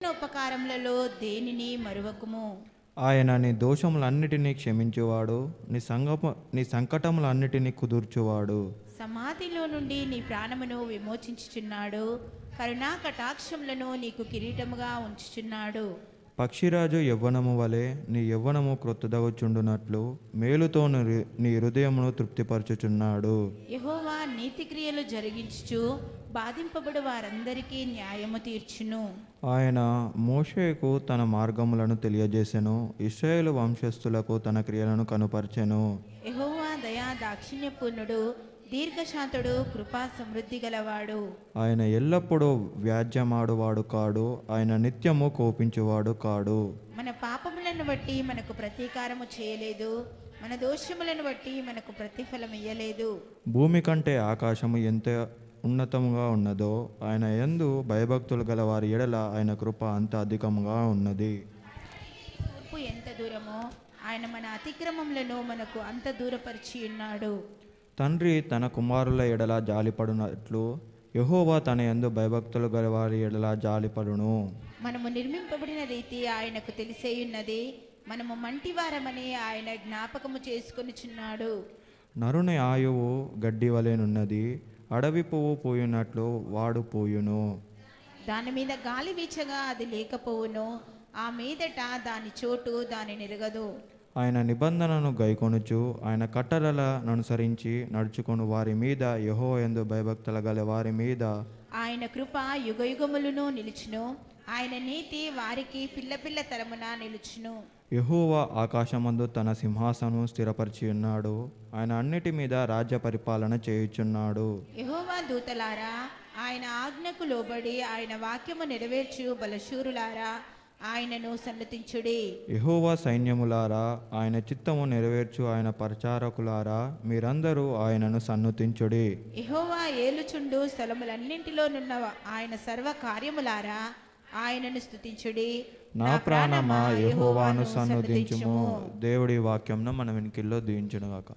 ఉపకారములలో దేనిని మరువకుము. ఆయన నీ దోషములన్నిటినీ క్షమించువాడు, నీ సంకటములన్నిటినీ కుదుర్చువాడు. సమాధిలో నుండి నీ ప్రాణమును విమోచించుచున్నాడు, కరుణా కటాక్షములను నీకు కిరీటముగా ఉంచుచున్నాడు. పక్షిరాజు యవ్వనము వలె నీ యవ్వనము క్రొత్తదగుచుండునట్లు మేలుతో నీ హృదయమును తృప్తిపరచుచున్నాడు. యెహోవా నీతి క్రియలు జరిగించుచు బాధింపబడు వారందరికీ న్యాయము తీర్చును. ఆయన మోషేకు తన మార్గములను తెలియజేసెను, ఇశ్రాయేలు వంశస్థులకు తన క్రియలను కనుపరచెను. యెహోవా దయా దాక్షిణ్యపూర్ణుడు, దీర్ఘశాంతుడు, కృపా సమృద్ధి గలవాడు. ఆయన ఎల్లప్పుడూ వ్యాజ్యమాడువాడు కాడు, ఆయన నిత్యము కోపించువాడు కాడు. మన పాపములను బట్టి మనకు ప్రతీకారము చేయలేదు, మన దోషములను బట్టి మనకు ప్రతిఫలం ఇయ్యలేదు. భూమి కంటే ఆకాశము ఎంత ఉన్నతముగా ఉన్నదో ఆయన యందు భయభక్తులు గల వారి ఎడల ఆయన కృప అంత అధికముగా ఉన్నది. తూర్పు ఎంత దూరమో ఆయన మన అతిక్రమములను మనకు అంత దూరపరిచి ఉన్నాడు. తండ్రి తన కుమారుల ఎడల జాలిపడునట్లు యెహోవా తన యందు భయభక్తులు గల వారి ఎడల జాలిపడును. మనము నిర్మింపబడిన రీతి ఆయనకు తెలిసేయున్నది, మనము మంటివారమని ఆయన జ్ఞాపకము చేసుకొనిచున్నాడు. నరుని ఆయువు గడ్డి వలెనున్నది, అడవి పువ్వు పోయినట్లు వాడు పోయును. దాని మీద గాలి వీచగా అది లేకపోవును, ఆ మీదట దాని చోటు దాని నిరగదు. ఆయన నిబంధనను గైకొనుచు ఆయన కట్టడలను అనుసరించి నడుచుకొని వారి మీద, యెహోవా యందు భయభక్తులు గల వారి మీద ఆయన కృప యుగయుగములను నిలుచును, ఆయన నీతి వారికి పిల్ల పిల్ల తరమున నిలుచును. యెహోవా ఆకాశమందు తన సింహాసనం స్థిరపరిచి ఉన్నాడు, ఆయన అన్నిటి మీద రాజ్య పరిపాలన చేయుచున్నాడు. యెహోవా దూతలారా, ఆయన ఆజ్ఞకు లోబడి ఆయన వాక్యము నెరవేర్చు బలశూరులారా, ఆయనను సన్నతించుడి. యెహోవా సైన్యములారా, ఆయన చిత్తము నెరవేర్చు ఆయన పరిచారకులారా, మీరందరూ ఆయనను సన్నుతించుడి. యెహోవా ఏలుచుండు స్థలములన్నింటిలోనున్న ఆయన సర్వ కార్యములారా, ఆయనను స్తుతించుడి. నా ప్రాణమా యెహోవాను సన్నుతించుము. దేవుడి వాక్యంను మన వెనుకల్లో దీవించునుగాక.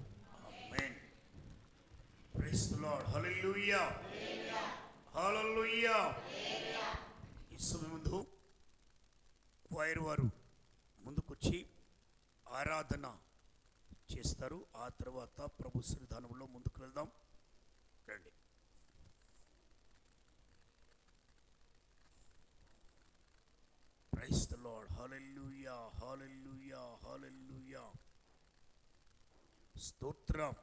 Praise the lord. హల్లెలూయా, హల్లెలూయా. ఈ సమయంలో వైర్ వారు ముందుకొచ్చి ఆరాధన చేస్తారు. ఆ తర్వాత ప్రభు సన్నిధానంలో ముందుకు వెళ్దాం. రండి. Praise the lord. హల్లెలూయా, హల్లెలూయా, హల్లెలూయా. స్తోత్రం.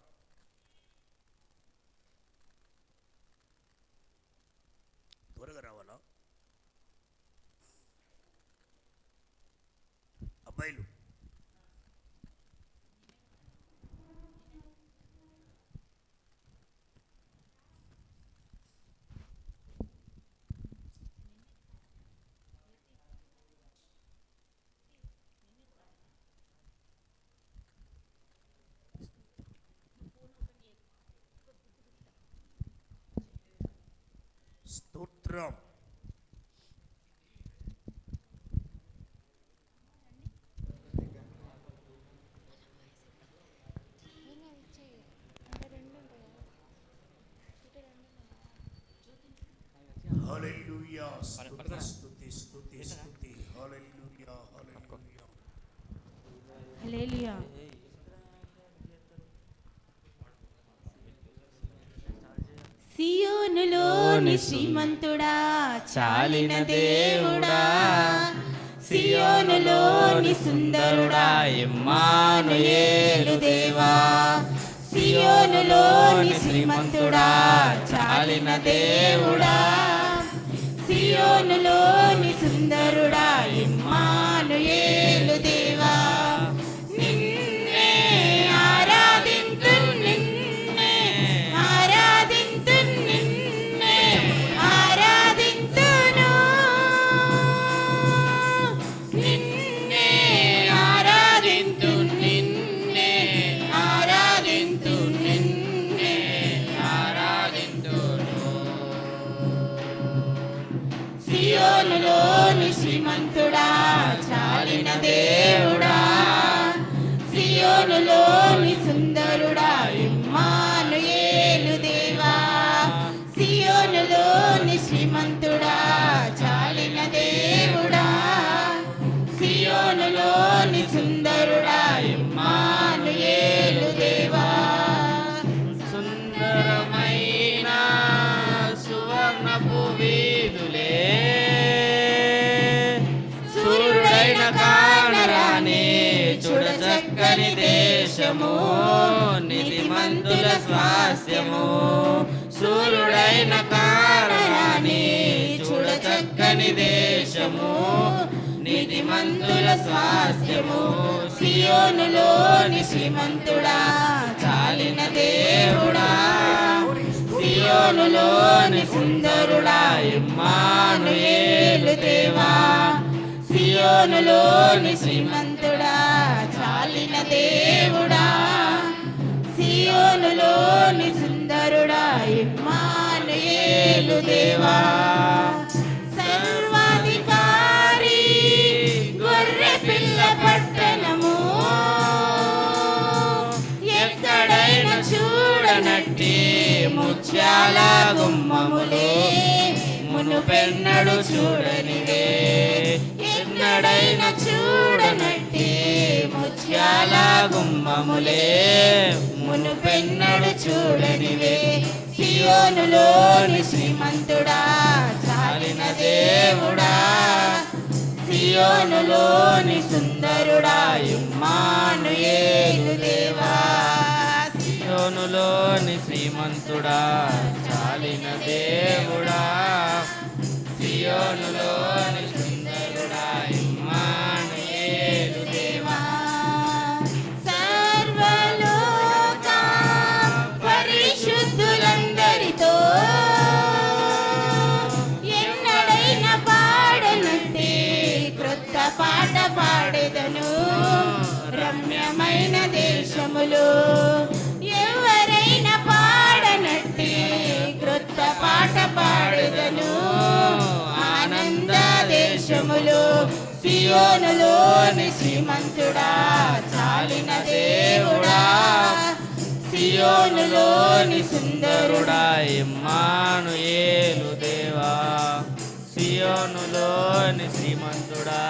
త్వరగా రావాలా అబ్బాయిలు? స్తోత్రం. హల్లెలూయా, స్తుతి స్తుతి స్తుతి స్తుతి. హల్లెలూయా, హల్లెలూయా. హల్లెలూయా. సియోనులోని శ్రీమంతుడా, చాలిన దేవుడా, సియోనులోని సుందరుడా, ఇమ్మానుయేలు దేవా. సియోనులోని శ్రీమంతుడా, చాలిన దేవుడా, సియోనులోని సుందరుడా, ఇమ్మానుయేలు దేవా. నిన్నే ఆరాధింతు, నిన్నే ఆరాధింతు, నిన్నే ఆరాధింతును, నిన్నే ఆరాధింతు, నిన్నే ఆరాధింతు, నిన్నే ఆరాధింతును. సియోనులో దేశము నీతిమంతుల స్వాస్యము. సూర్యుడైన తారరాని చూడ చక్కని దేశము నీతిమంతుల స్వాస్యము. సియోనులోని శ్రీమంతుడా చాలిన దేవుడా, సియోనులోని సుందరుడా ఇమ్మానుయేలు దేవా. సియోనులోని శ్రీమంతుడా చాలిన దేవుడా, సియోనులోని సుందరుడా ఇమ్మానుయేలు దేవా. సర్వాధికారి గొర్రె పిల్ల పట్టణము ఎక్కడైనా చూడనట్టి ముత్యాల గుమ్మములే మునుపెన్నడు చూడనివే. ఎన్నడైనా చూడనట్టి ముత్యాల గుమ్మములే మునుపెన్నడు చూడనివే. సియోనులోని శ్రీమంతుడా చాలిన దేవుడా, సియోనులోని సుందరుడా ఇమ్మానుయేలు దేవా. సియోనులోని శ్రీమంతుడా చాలిన దేవుడా, సియోనులోని సుందరుడా ఇమ్మానుయేలు దేవా. సర్వలోక పరిశుద్ధులందరితో ఎన్నడైనా పాడనంటే క్రొత్త పాట పాడెదను. రమ్యమైన దేశములు ఎవరైనా పాడనట్టే క్రొత్త పాట పాడెదను. ఆనంద దేశములు సియోనులోని శ్రీమంతుడా చాలిన దేవుడా, సియోనులోని సుందరుడా ఇమ్మానుయేలు దేవా. సియోనులోని శ్రీమంతుడా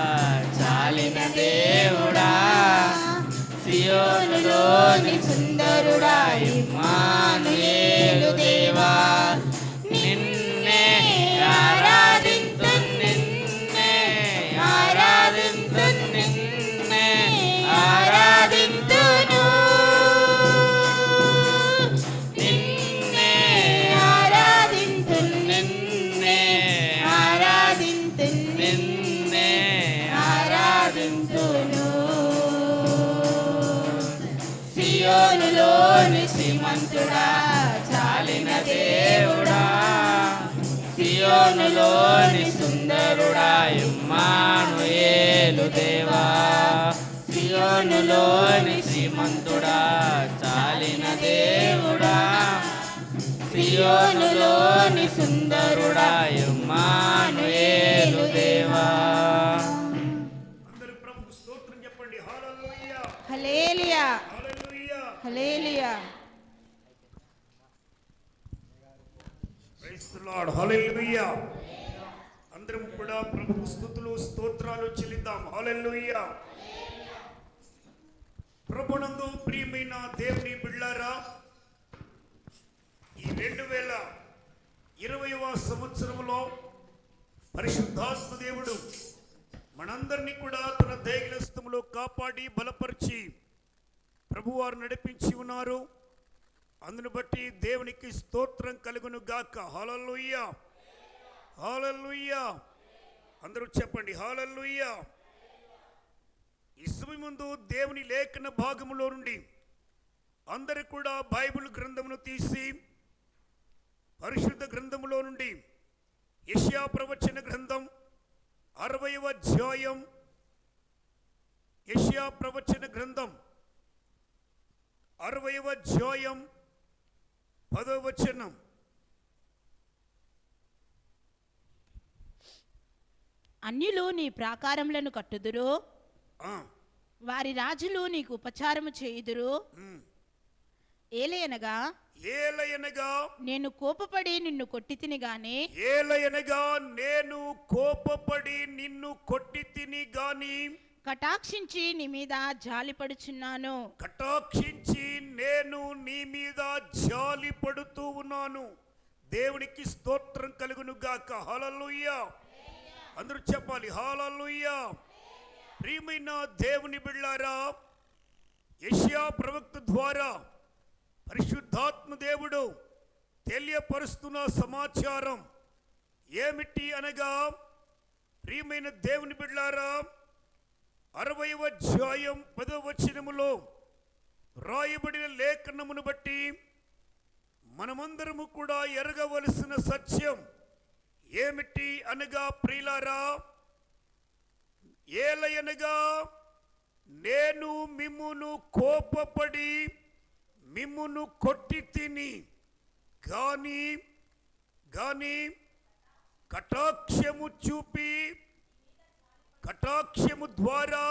చాలిన దేవుడా, సియోనులోని సుందరుడా ఇమ్మానుయేలు దేవా. నిన్నే ఆరాధింతు, నిన్నే ఆరాధింతు, నిన్నే ఆరాధింతును. నిన్నే ఆరాధింతు, నిన్నే ఆరాధింతు, నిన్నే ఆరాధింతును. సియోనులోని శ్రీమంతుడా చాలిన దేవుడా, సియోనులోని సుందరుడా ఇమ్మానుయేలు దేవా. సియోనులోని శ్రీమంతుడా చాలిన దేవుడా, సియోనులోని సుందరుడా ఇమ్మానుయేలు దేవా. అందరూ ప్రభుకు స్తోత్రం చెప్పండి. హల్లెలూయా, హల్లెలూయా, హల్లెలూయా. హల్లెలూయా. Praise the lord. హల్లెలూయా. అందరం కూడా ప్రభుకు స్తుతులు స్తోత్రాలు చెల్లిద్దాం. హల్లెలూయా. ప్రభునందు ప్రియమైన దేవుని బిడ్డలారా, ఈ 2020వ సంవత్సరంలో పరిశుద్ధాత్మ దేవుడు మనందరినీ కూడా తన దయగ్లస్తములో కాపాడి బలపరిచి ప్రభువారు నడిపించి ఉన్నారు. అందును బట్టి దేవునికి స్తోత్రం కలుగును గాక. హల్లెలూయా, హల్లెలూయా. అందరూ చెప్పండి హల్లెలూయా. ఈ సమయం ముందు దేవుని లేఖన భాగములో నుండి అందరూ కూడా బైబిల్ గ్రంథమును తీసి పరిశుద్ధ గ్రంథములో నుండి యెషయా ప్రవచన గ్రంథం 60వ అధ్యాయం, యెషయా ప్రవచన గ్రంథం 60వ అధ్యాయం 10వ వచనం. అన్యులు నీ ప్రాకారములను కట్టుదురు, ఆ, వారి రాజులు నీకు ఉపచారము చేయుదురు. ఏలయనగా ఏలయనగా నేను కోపపడి నిన్ను కొట్టితిని గాని, ఏలయనగా నేను కోపపడి నిన్ను కొట్టి తిని గాని, కటాక్షించి నీ మీద జాలిపడుచున్నాను. కటాక్షించి నేను నీ మీద జాలి పడుతూ ఉన్నాను. దేవునికి స్తోత్రం కలుగును గాక. హల్లెలూయా. అందరూ చెప్పాలి హల్లెలూయా. ప్రియమైన దేవుని బిడ్డలారా, యెషయా ప్రవక్త ద్వారా పరిశుద్ధాత్మ దేవుడు తెలియపరుస్తున్న సమాచారం ఏమిటి అనగా, ప్రియమైన దేవుని బిడ్డలారా, 60వ అధ్యాయం 10వ వచనములో రాయబడిన లేఖనమును బట్టి మనమందరము కూడా ఎరగవలసిన సత్యం ఏమిటి అనగా, ప్రియులారా, ఏలయనగా నేను మిమ్మును కోపపడి మిమ్మును కొట్టి తిని గాని కటాక్షము చూపి కటాక్షము ద్వారా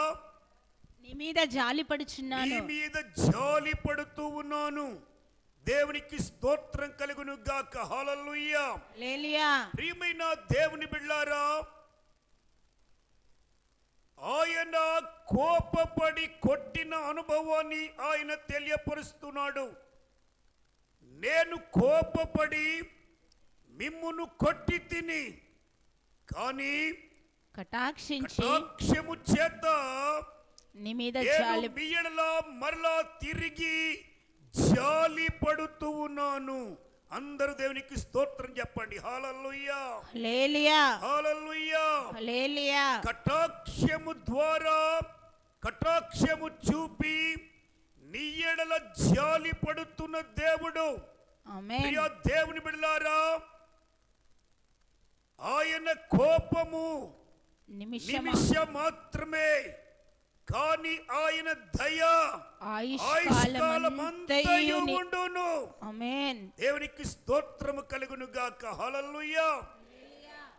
నీ మీద జాలి పడుచున్నాను. నీ మీద జాలి పడుతూ ఉన్నాను. దేవునికి స్తోత్రం కలుగును గాక. హల్లెలూయా. హల్లెలూయా. ప్రియమైన దేవుని బిడ్డలారా, ఆయన కోపపడి కొట్టిన అనుభవాన్ని ఆయన తెలియపరుస్తున్నాడు. నేను కోపపడి మిమ్మును కొట్టి తిని కానీ కటాక్షము చేత నీ మీద నేను మీ యెడల మరలా తిరిగి జాలి పడుతూ ఉన్నాను. అందరూ దేవునికి స్తోత్రం చెప్పండి. హల్లెలూయా. హల్లెలూయా. హల్లెలూయా. హల్లెలూయా. కటాక్షము ద్వారా కటాక్షము చూపి నీ యెడల జాలి పడుతున్న దేవుడు. ఆమేన్. ప్రియ దేవుని బిడ్డలారా, ఆయన కోపము నిమిషం మాత్రమే, కానీ ఆయన దయ ఆయుష్కాలమంతయు ఉండును. ఆమేన్. దేవునికి స్తోత్రము కలుగును గాక. హల్లెలూయా.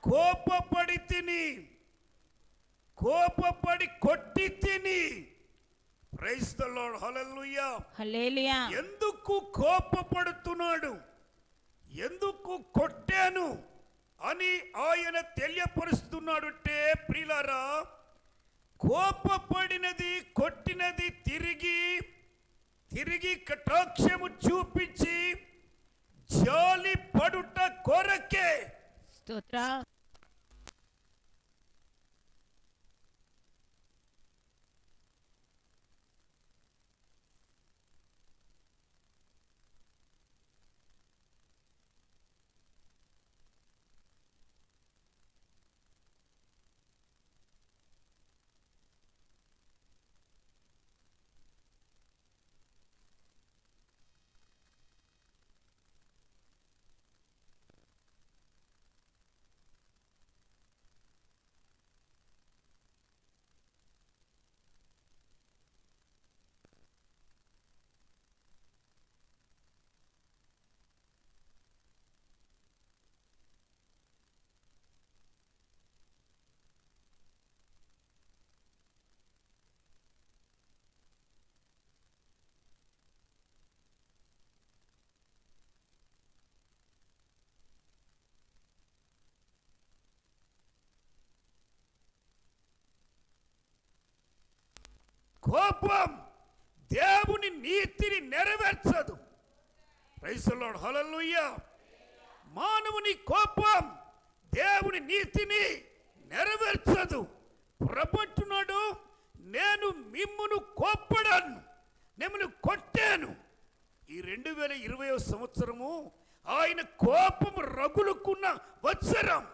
కోపపడి కొట్టి తిని. Praise the lord. హల్లెలూయా. హల్లెలూయా. ఎందుకు కోపపడుతున్నాడు, ఎందుకు కొట్టాను అని ఆయన తెలియపరుస్తున్నాడు అంటే, ప్రియులారా, కోపపడినది కొట్టినది తిరిగి కటాక్షము చూపించి జాలి పడుట కొరకే. స్తోత్ర. కోపం దేవుని నీతిని నెరవేర్చదు. Praise the lord. హల్లెలూయా. మానవుని కోపం దేవుని నీతిని నెరవేర్చదు. ప్రభువున్నాడు, నేను మిమ్మును కోప్పడాను, మిమ్మును కొట్టాను. ఈ 2020వ సంవత్సరము ఆయన కోపం రగులుకున్న వత్సరం.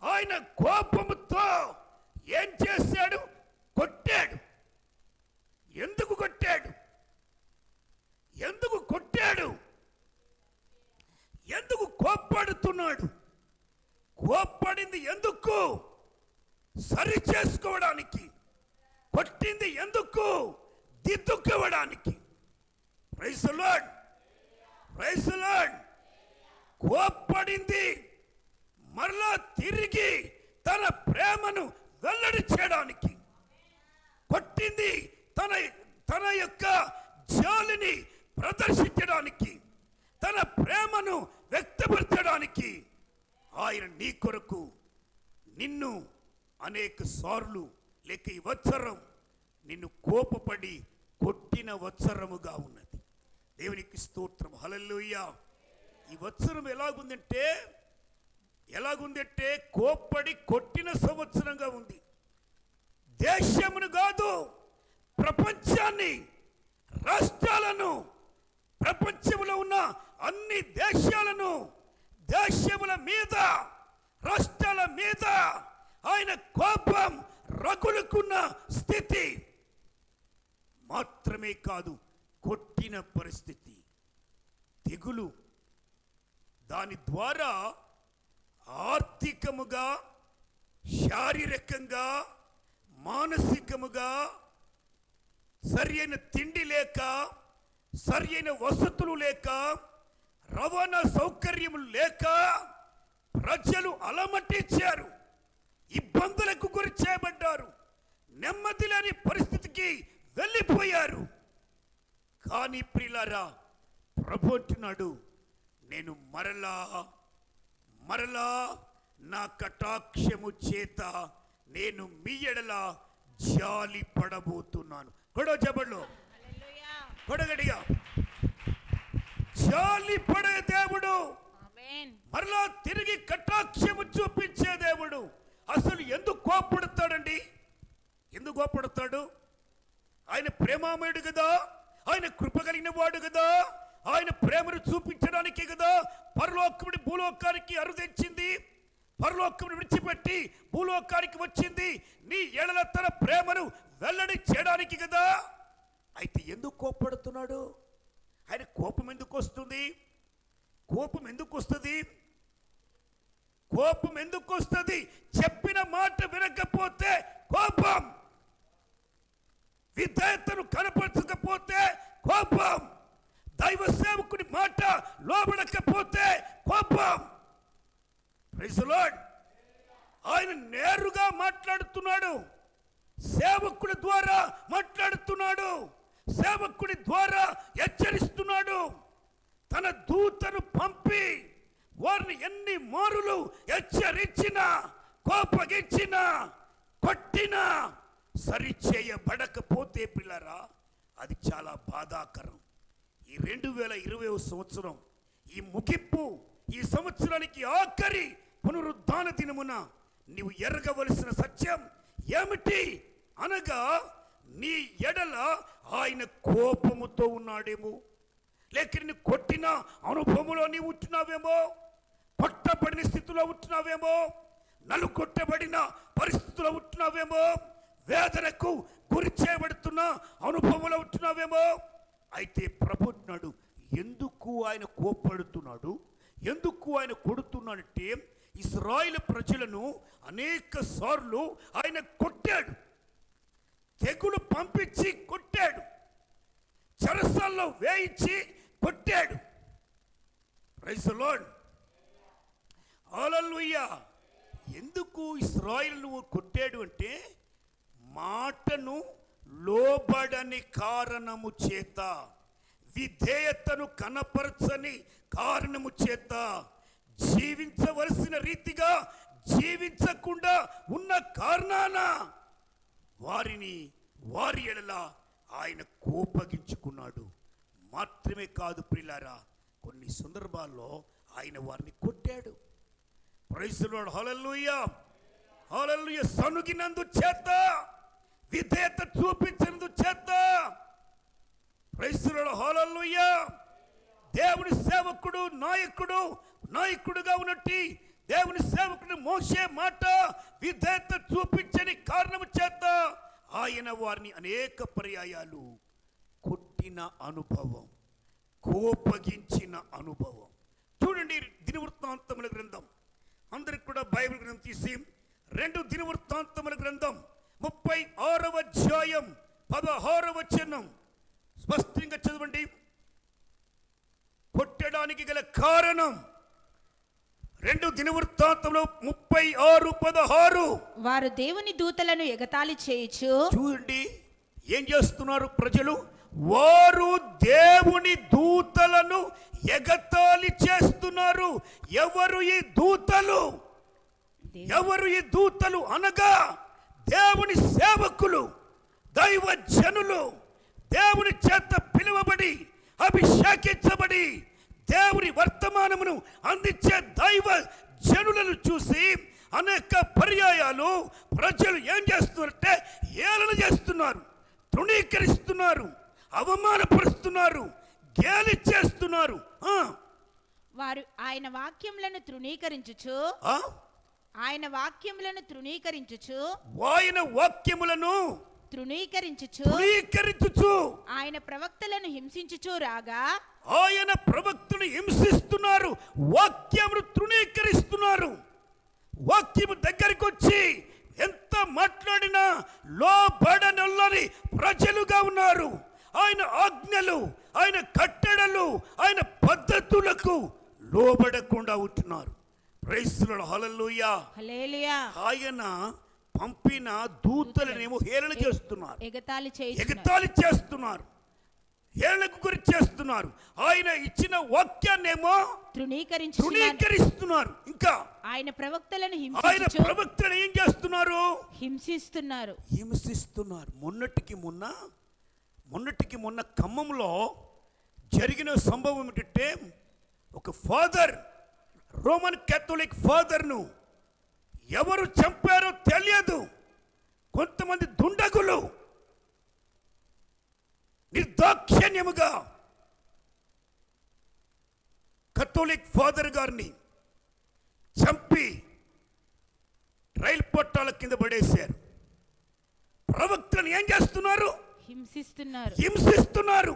ఆయన కోపముతో ఏం చేశాడు? కొట్టాడు. ఎందుకు కొట్టాడు? ఎందుకు కోప్పడుతున్నాడు? కోప్పడింది ఎందుకు? సరి చేసుకోవడానికి. కొట్టింది ఎందుకు? దిద్దుకోవడానికి. Praise the lord. Praise the lord. కోప్పడింది మరలా తిరిగి తన ప్రేమను వెల్లడి చేయడానికి. కొట్టింది తన యొక్క జాలిని ప్రదర్శించడానికి, తన ప్రేమను వ్యక్తపరచడానికి. ఆయన నీ కొరకు నిన్ను అనేక సార్లు లేక ఈ వత్సరం నిన్ను కోపపడి కొట్టిన వత్సరముగా ఉన్నది. దేవునికి స్తోత్రం. హల్లెలూయా. ఈ వత్సరం ఎలాగుందంటే కోప్పడి కొట్టిన సంవత్సరంగా ఉంది. దేశమును కాదు, ప్రపంచాన్ని, రాష్ట్రాలను, ప్రపంచంలో ఉన్న అన్ని దేశాలను, దేశముల మీద, రాష్ట్రాల మీద ఆయన కోపం రగులుకున్న స్థితి మాత్రమే కాదు, కొట్టిన పరిస్థితి, తెగులు. దాని ద్వారా ఆర్థికముగా, శారీరకంగా, మానసికముగా సరియైన తిండి లేక, సరియైన వసతులు లేక, రవాణా సౌకర్యములు లేక ప్రజలు అలమటించారు, ఇబ్బందులకు గురి చేయబడ్డారు, నెమ్మది లేని పరిస్థితికి వెళ్ళిపోయారు. కానీ ప్రియులారా, ప్రభు అంటున్నాడు, నేను మరలా నా కటాక్షము చేత నేను మీ ఎడల జాలి పడబోతున్నాను. కొడో జబడ్లో కొడగడిగా, జాలి పడే దేవుడు, ఆమేన్. మరలా తిరిగి కటాక్షము చూపించే దేవుడు. అసలు ఎందుకు కోపడతాడండి? ఎందుకు కోపడతాడు? ఆయన ప్రేమామయుడు కదా, ఆయన కృప కలిగిన వాడు కదా, ఆయన ప్రేమను చూపించడానికి కదా పరలోకముని భూలోకానికి అరుదించింది, పరలోకమును విడిచిపెట్టి భూలోకానికి వచ్చింది, నీ ఎడల తన ప్రేమను వెల్లడి చేయడానికి కదా. అయితే ఎందుకు కోపడుతున్నాడు? ఆయన కోపం ఎందుకు వస్తుంది? కోపం ఎందుకు వస్తుంది? కోపం ఎందుకు వస్తుంది? చెప్పిన మాట వినకపోతే కోపం, విధేయతను కనపరచకపోతే కోపం, దైవ సేవకుని మాట లోబడకపోతే కోపం. Praise the lord. ఆయన నేరుగా మాట్లాడుతున్నాడు, సేవకుడి ద్వారా మాట్లాడుతున్నాడు, సేవకుడి ద్వారా హెచ్చరిస్తున్నాడు. తన దూతను పంపి వారిని ఎన్ని మారులు హెచ్చరించినా, కోపగించినా, కొట్టినా సరిచేయబడకపోతే పిల్లరా, అది చాలా బాధాకరం. ఈ 2020 సంవత్సరం, ఈ ముగింపు, ఈ సంవత్సరానికి ఆఖరి పునరుద్ధాన దినమున నీవు ఎరగవలసిన సత్యం ఏమిటి అనగా, నీ ఎడల ఆయన కోపముతో ఉన్నాడేమో, లేక నిన్ను కొట్టిన అనుభవంలో నీవు ఉంటున్నావేమో, కొట్టబడిన స్థితిలో ఉంటున్నావేమో, నలుకొట్టబడిన పరిస్థితుల్లో ఉంటున్నావేమో, వేదనకు గురి చేయబడుతున్న అనుభవంలో ఉంటున్నావేమో. అయితే ప్రభు అంటున్నాడు, ఎందుకు ఆయన కోపడుతున్నాడు, ఎందుకు ఆయన కొడుతున్నాడంటే, ఇశ్రాయేలు ప్రజలను అనేక సార్లు ఆయన కొట్టాడు, తెగులు పంపించి కొట్టాడు, చెరసాల్లో వేయించి కొట్టాడు. Praise the lord. హల్లెలూయా. ఎందుకు ఇశ్రాయేలును కొట్టాడు అంటే, మాటను లోబడని కారణము చేత, విధేయతను కనపరచని కారణము చేత, జీవించవలసిన రీతిగా జీవించకుండా ఉన్న కారణాన వారి ఎడల ఆయన కోపగించుకున్నాడు. మాత్రమే కాదు ప్రియులారా, కొన్ని సందర్భాల్లో ఆయన వారిని కొట్టాడు. Praise the lord. హల్లెలూయా, హల్లెలూయా. సనుగినందు చేత, విధేయత చూపించినందు చేత, ప్రైజ్ ది లార్డ్. హల్లెలూయా. దేవుని సేవకుడు, నాయకుడుగా ఉన్నట్టు దేవుని సేవకుడు మోసే మాట విధేయత చూపించని కారణము చేత ఆయన వారిని అనేక పర్యాయాలు కొట్టిన అనుభవం, కోపగించిన అనుభవం. చూడండి, దినవృత్తాంతముల గ్రంథం, అందరికి కూడా బైబిల్ గ్రంథం తీసి 2 దినవృత్తాంతముల గ్రంథం 36వ అధ్యాయం 16వ వచనం స్పష్టంగా చదవండి. కొట్టడానికి గల కారణం 2 దినవృత్తాంతంలో 36:16. వారు దేవుని దూతలను ఎగతాళి చేయుచు. చూడండి, ఏం చేస్తున్నారు ప్రజలు? వారు దేవుని దూతలను ఎగతాళి చేస్తున్నారు. ఎవరు ఈ దూతలు? ఎవరు ఈ దూతలు అనగా, దేవుని సేవకులు, దైవ జనులు, దేవుని చేత పిలువబడి అభిషేకించబడి దేవుని వర్తమానమును అందించే దైవ జనులను చూసి అనేక పర్యాయాలు ప్రజలు ఏం చేస్తున్నారంటే ఏలన చేస్తున్నారు, తృణీకరిస్తున్నారు, అవమానపరుస్తున్నారు, గేలి చేస్తున్నారు. వారు ఆయన వాక్యములను తృణీకరించుచు ఆ? ఆయన వాక్యములను తృణీకరించుచు ఆయన వాక్యములను తృణీకరించుచు తృణీకరించుచు ఆయన ప్రవక్తలను హింసించుచు రాగా ఆయన ప్రవక్తను హింసిస్తున్నారు, వాక్యమును తృణీకరిస్తున్నారు. వాక్యము దగ్గరికి వచ్చి ఎంత మాట్లాడినా లోబడనొల్లని ప్రజలుగా ఉన్నారు. ఆయన ఆజ్ఞలు, ఆయన కట్టడలు, ఆయన పద్ధతులకు లోబడకుండా ఉంటున్నారు. ప్రైజ్ ది లార్డ్, హల్లెలూయా. హల్లెలూయా. ఆయన పంపిన దూతలనేమో హేళన చేస్తున్నారు, ఎగతాళి ఎగతాళి చేస్తున్నారు, హేళనకు గురి చేస్తున్నారు. ఆయన ఇచ్చిన వాక్యాన్నేమో తృణీకరిస్తున్నారు. ఇంకా ఆయన ప్రవక్తలను ఆయన ప్రవక్తలు ఏం చేస్తున్నారు? హింసిస్తున్నారు. మొన్నటికి మొన్న ఖమ్మంలో జరిగిన సంభవం ఏమిటంటే, ఒక ఫాదర్, రోమన్ క్యాథలిక్ ఫాదర్ను ఎవరు చంపారో తెలియదు. కొంతమంది దుండగులు నిర్దాక్షిణ్యముగా కథోలిక్ ఫాదర్ గారిని చంపి రైలు పట్టాల కింద పడేశారు. ప్రవక్తలను ఏం చేస్తున్నారు? హింసిస్తున్నారు.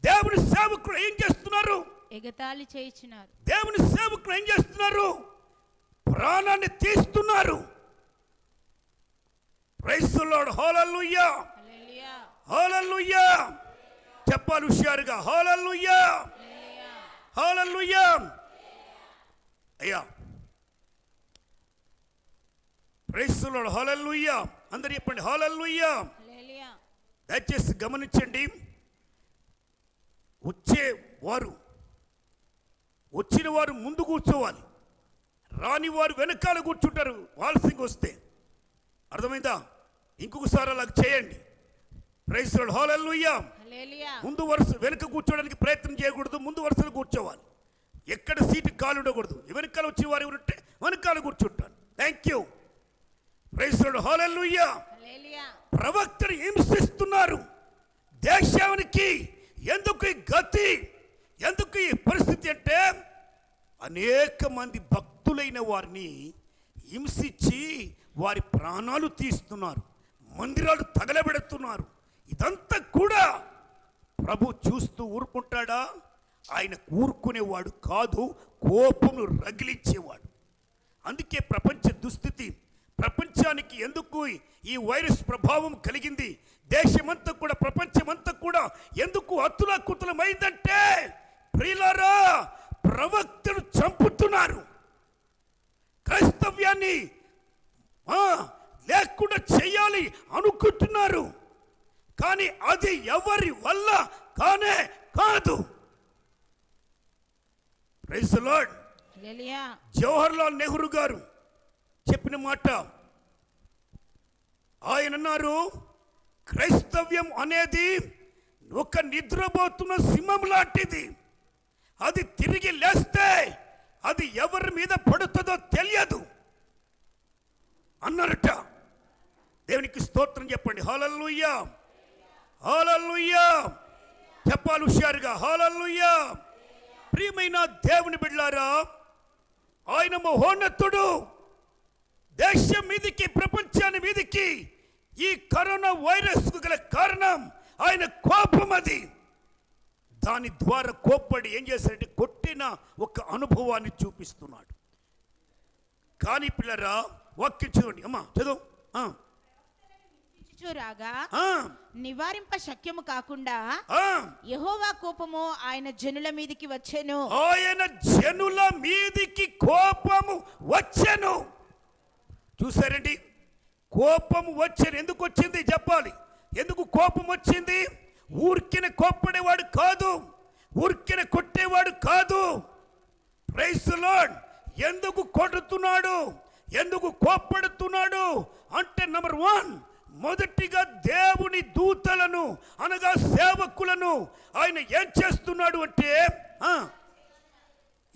దేవుని సేవకులు ఏం చేస్తున్నారు? ఎగతాళి చేయుచున్నారు. దేవుని సేవకులు ఏం చేస్తున్నారు? ప్రాణాన్ని తీస్తున్నారు. ప్రైజ్ ది లార్డ్, హల్లెలూయా. హల్లెలూయా. చెప్పాలి హుషారుగా, హల్లెలూయా, హల్లెలూయా. అయ్యా, ప్రైజ్ ది లార్డ్, హల్లెలూయా. అందరూ చెప్పండి హల్లెలూయా. దయచేసి గమనించండి. వచ్చిన వారు ముందు కూర్చోవాలి, రాని వారు వెనకాల కూర్చుంటారు వాల్సింగ్ వస్తే. అర్థమైందా? ఇంకొకసారి అలా చేయండి. ప్రైజ్ ది లార్డ్, హల్లెలూయా. ముందు వరుస వెనక కూర్చోడానికి ప్రయత్నం చేయకూడదు, ముందు వరుసలో కూర్చోవాలి. ఎక్కడ సీటు కాలు ఉండకూడదు. వెనకాల వచ్చిన వారు ఎవరుంటే వెనకాల కూర్చుంటారు. Thank you. Praise the lord, హల్లెలూయా. ప్రవక్తలు హింసిస్తున్నారు. దేశానికి ఎందుకు ఈ గతి, ఎందుకు ఈ పరిస్థితి అంటే, అనేక మంది భక్తులైన వారిని హింసించి వారి ప్రాణాలు తీస్తున్నారు, మందిరాలు తగలబెడుతున్నారు. ఇదంతా కూడా ప్రభు చూస్తూ ఊరుకుంటాడా? ఆయన ఊరుకునేవాడు కాదు, కోపమును రగిలించేవాడు. అందుకే ప్రపంచ దుస్థితి, ప్రపంచానికి ఎందుకు ఈ వైరస్ ప్రభావం కలిగింది, దేశమంతా కూడా ప్రపంచమంతా కూడా ఎందుకు అతులాకుతలమైందంటే, ప్రియులారా, ప్రవక్తలు చంపుతున్నారు. క్రైస్తవ్యాన్ని లేకుండా చేయాలి అనుకుంటున్నారు. కానీ అది ఎవరి వల్ల కానే కాదు. Praise the lord. Jawaharlal Nehru garu చెప్పిన మాట, ఆయన అన్నారు, క్రైస్తవ్యం అనేది ఒక నిద్రపోతున్న సింహం లాంటిది. అది తిరిగి లేస్తే అది ఎవరి మీద పడుతుందో తెలియదు అన్నారట. దేవునికి స్తోత్రం చెప్పండి. హల్లెలూయా, హల్లెలూయా. చెప్పాలి హుషారుగా, హల్లెలూయా. ప్రియమైన దేవుని బిడ్డలారా, ఆయన మహోన్నతుడు. దేశం మీదికి, ప్రపంచాన్ని మీదికి ఈ కరోనా వైరస్ కు గల కారణం ఆయన కోపం. అది దాని ద్వారా కోప్పడి ఏం చేశారంటే కొట్టిన ఒక అనుభవాన్ని చూపిస్తున్నాడు. కానీ పిల్లరా, వాక్యం చదవండి అమ్మా, చదువు. రాగా నివారింప శక్యము కాకుండా యెహోవా కోపము ఆయన జనుల మీదికి వచ్చెను. ఆయన జనుల మీదికి కోపము వచ్చెను. చూసారండి, కోపము వచ్చెను. ఎందుకు వచ్చింది చెప్పాలి. ఎందుకు కోపం వచ్చింది? ఊరికిన కోప్పడేవాడు కాదు, ఊరికిన కొట్టేవాడు కాదు. Praise the lord. ఎందుకు కొడుతున్నాడు, ఎందుకు కోప్పడుతున్నాడు అంటే, నంబర్ 1, మొదటిగా దేవుని దూతలను అనగా సేవకులను ఆయన ఏం చేస్తున్నాడు అంటే,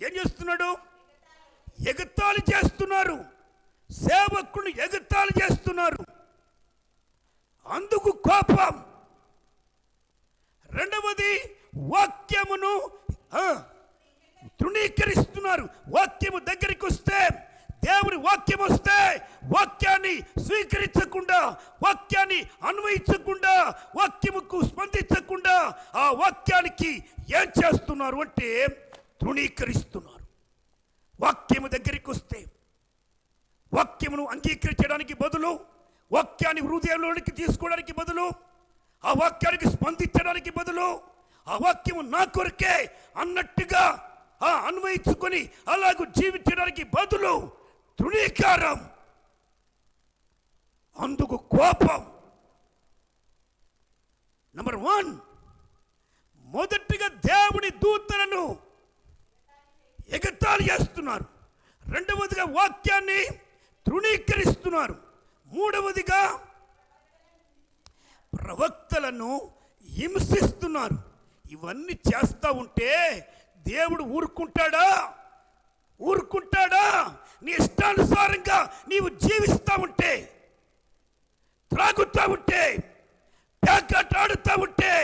ఏం చేస్తున్నాడు? ఎగతాళి చేస్తున్నారు. సేవకులను ఎగతాళి చేస్తున్నారు. అందుకు కోపం. రెండవది వాక్యమును తృణీకరిస్తున్నారు. వాక్యము దగ్గరికి వస్తే, దేవుని వాక్యం వస్తే వాక్యాన్ని స్వీకరించకుండా, వాక్యాన్ని అన్వయించకుండా, వాక్యముకు స్పందించకుండా ఆ వాక్యానికి ఏం చేస్తున్నారు అంటే తృణీకరిస్తున్నారు. వాక్యము దగ్గరికి వస్తే వాక్యమును అంగీకరించడానికి బదులు, వాక్యాన్ని హృదయంలోనికి తీసుకోవడానికి బదులు, ఆ వాక్యానికి స్పందించడానికి బదులు, ఆ వాక్యము నా కొరకే అన్నట్టుగా అన్వయించుకొని అలాగూ జీవించడానికి బదులు తృణీకారం, అందుకు కోపం. నంబర్ 1, మొదటిగా దేవుని దూతలను ఎగతాళి చేస్తున్నారు. రెండవదిగా వాక్యాన్ని తృణీకరిస్తున్నారు. మూడవదిగా ప్రవక్తలను హింసిస్తున్నారు. ఇవన్నీ చేస్తా ఉంటే దేవుడు ఊరుకుంటాడా? నీ ఇష్టానుసారంగా నీవు జీవిస్తా ఉంటే, త్రాగుతా ఉంటే, ప్యాకాట ఆడుతా ఉంటే,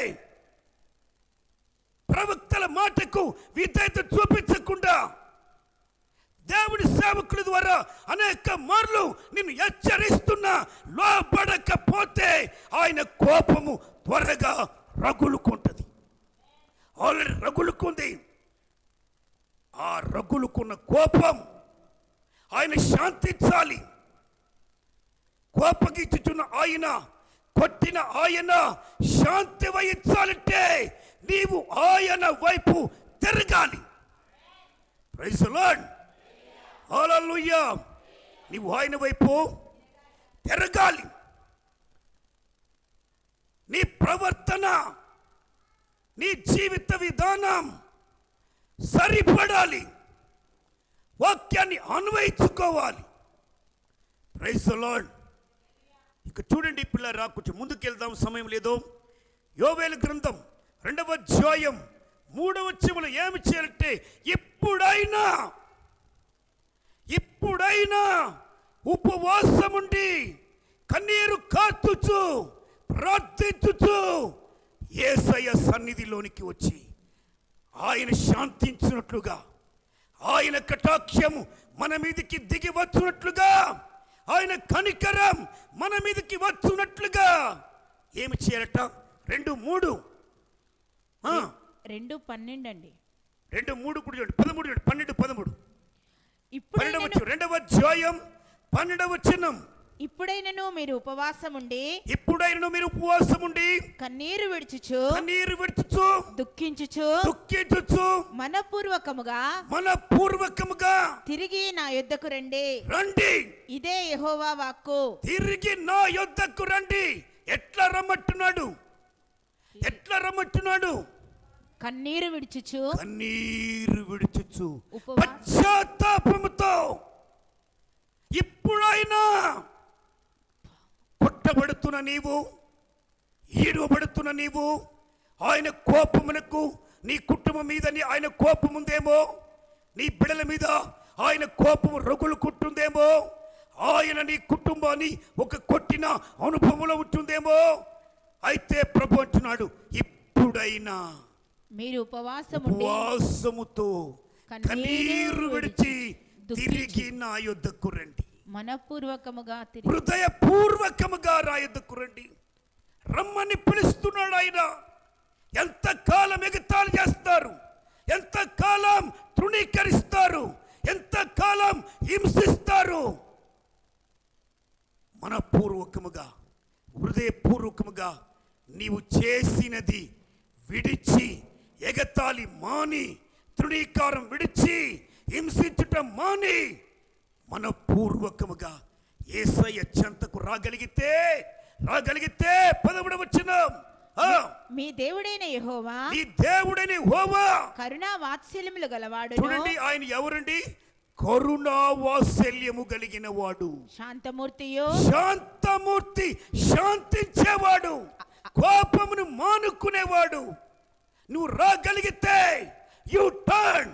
ప్రవక్తల మాటకు విధేయత చూపించకుండా దేవుడి సేవకుల ద్వారా అనేక మార్లు నిన్ను హెచ్చరిస్తున్నా లోబడకపోతే ఆయన కోపము త్వరగా రగులుకుంటుంది. ఆల్రెడీ రగులుకుంది. ఆ రగులుకున్న కోపం ఆయన శాంతించాలి. కోపగించుచున్న ఆయన, కొట్టిన ఆయన శాంతి వహించాలంటే నీవు ఆయన వైపు తిరగాలి. Praise the lord. హల్లెలూయా. నీవు ఆయన వైపు తిరగాలి. నీ ప్రవర్తన, నీ జీవిత విధానం సరిపడాలి. వాక్యాన్ని అన్వయించుకోవాలి. Praise the lord. ఇక చూడండి పిల్లరా, కొంచెం ముందుకెళ్దాం, సమయం లేదు. యోవేలు గ్రంథం 2వ అధ్యాయం 3వ వచనంలో ఏమి చేయాలంటే, ఇప్పుడైనా ఉపవాసముండి కన్నీరు కార్చుచు ప్రార్థించుచు యేసయ్య సన్నిధిలోనికి వచ్చి ఆయన శాంతించినట్లుగా, ఆయన కటాక్షము మన మీదకి దిగి వచ్చినట్లుగా, ఆయన కనికరం మన మీదకి వచ్చినట్లుగా ఏమి చేయాలట? 2:3 2:12 అండి. 2:3 కూడా చూడండి. 13 చూడండి. 12:13 ఇప్పుడైనను 2వ అధ్యాయం 12వ వచనం. ఇప్పుడైనను మీరు ఉపవాసం ఉండి కన్నీరు విడుచుచు దుఃఖించుచు మనపూర్వకముగా తిరిగి నా యొద్దకు రండి. ఇదే యెహోవా వాక్కు. తిరిగి నా యొద్దకు రండి. ఎట్లా రమ్మంటున్నాడు? కన్నీరు విడుచుచు పశ్చాత్తాపముతో. ఇప్పుడైనా కొట్టబడుతున్న నీవు, ఈడవబడుతున్న నీవు, ఆయన కోపమునకు నీ కుటుంబం మీద ఆయన కోపం ఉందేమో, నీ బిడ్డల మీద ఆయన కోపము రగులుకుంటుందేమో, ఆయన నీ కుటుంబాన్ని ఒక కొట్టిన అనుభవంలో ఉంటుందేమో. అయితే ప్రభు అంటున్నాడు, ఇప్పుడైనా మీరు ఉపవాసముతో కన్నీరు విడిచి తిరిగి నా యొద్దకు రండి. హృదయపూర్వకముగా నా యొద్దకు రండి. రమ్మని పిలుస్తున్నాడు ఆయన. ఎంతకాలం ఎగతాళి చేస్తారు, ఎంతకాలం తృణీకరిస్తారు, ఎంతకాలం హింసిస్తారు? మనపూర్వకముగా, హృదయపూర్వకముగా నీవు చేసినది విడిచి, ఎగతాళి మాని, తృణీకారం విడిచి, హింసించుట మాని, మనపూర్వకముగా యేసయ్య చెంతకు రాగలిగితే 13వ వచనం, మీ దేవుడైన యెహోవా, నీ దేవుడైన యెహోవా కరుణా వాత్సల్యములు గలవాడు. చూడండి, ఆయన ఎవరండి? కరుణా వాత్సల్యము కలిగిన వాడు, శాంతమూర్తి, శాంతించేవాడు, కోపమును మానుకునేవాడు. నువ్వు రాగలిగితే, యు టర్న్,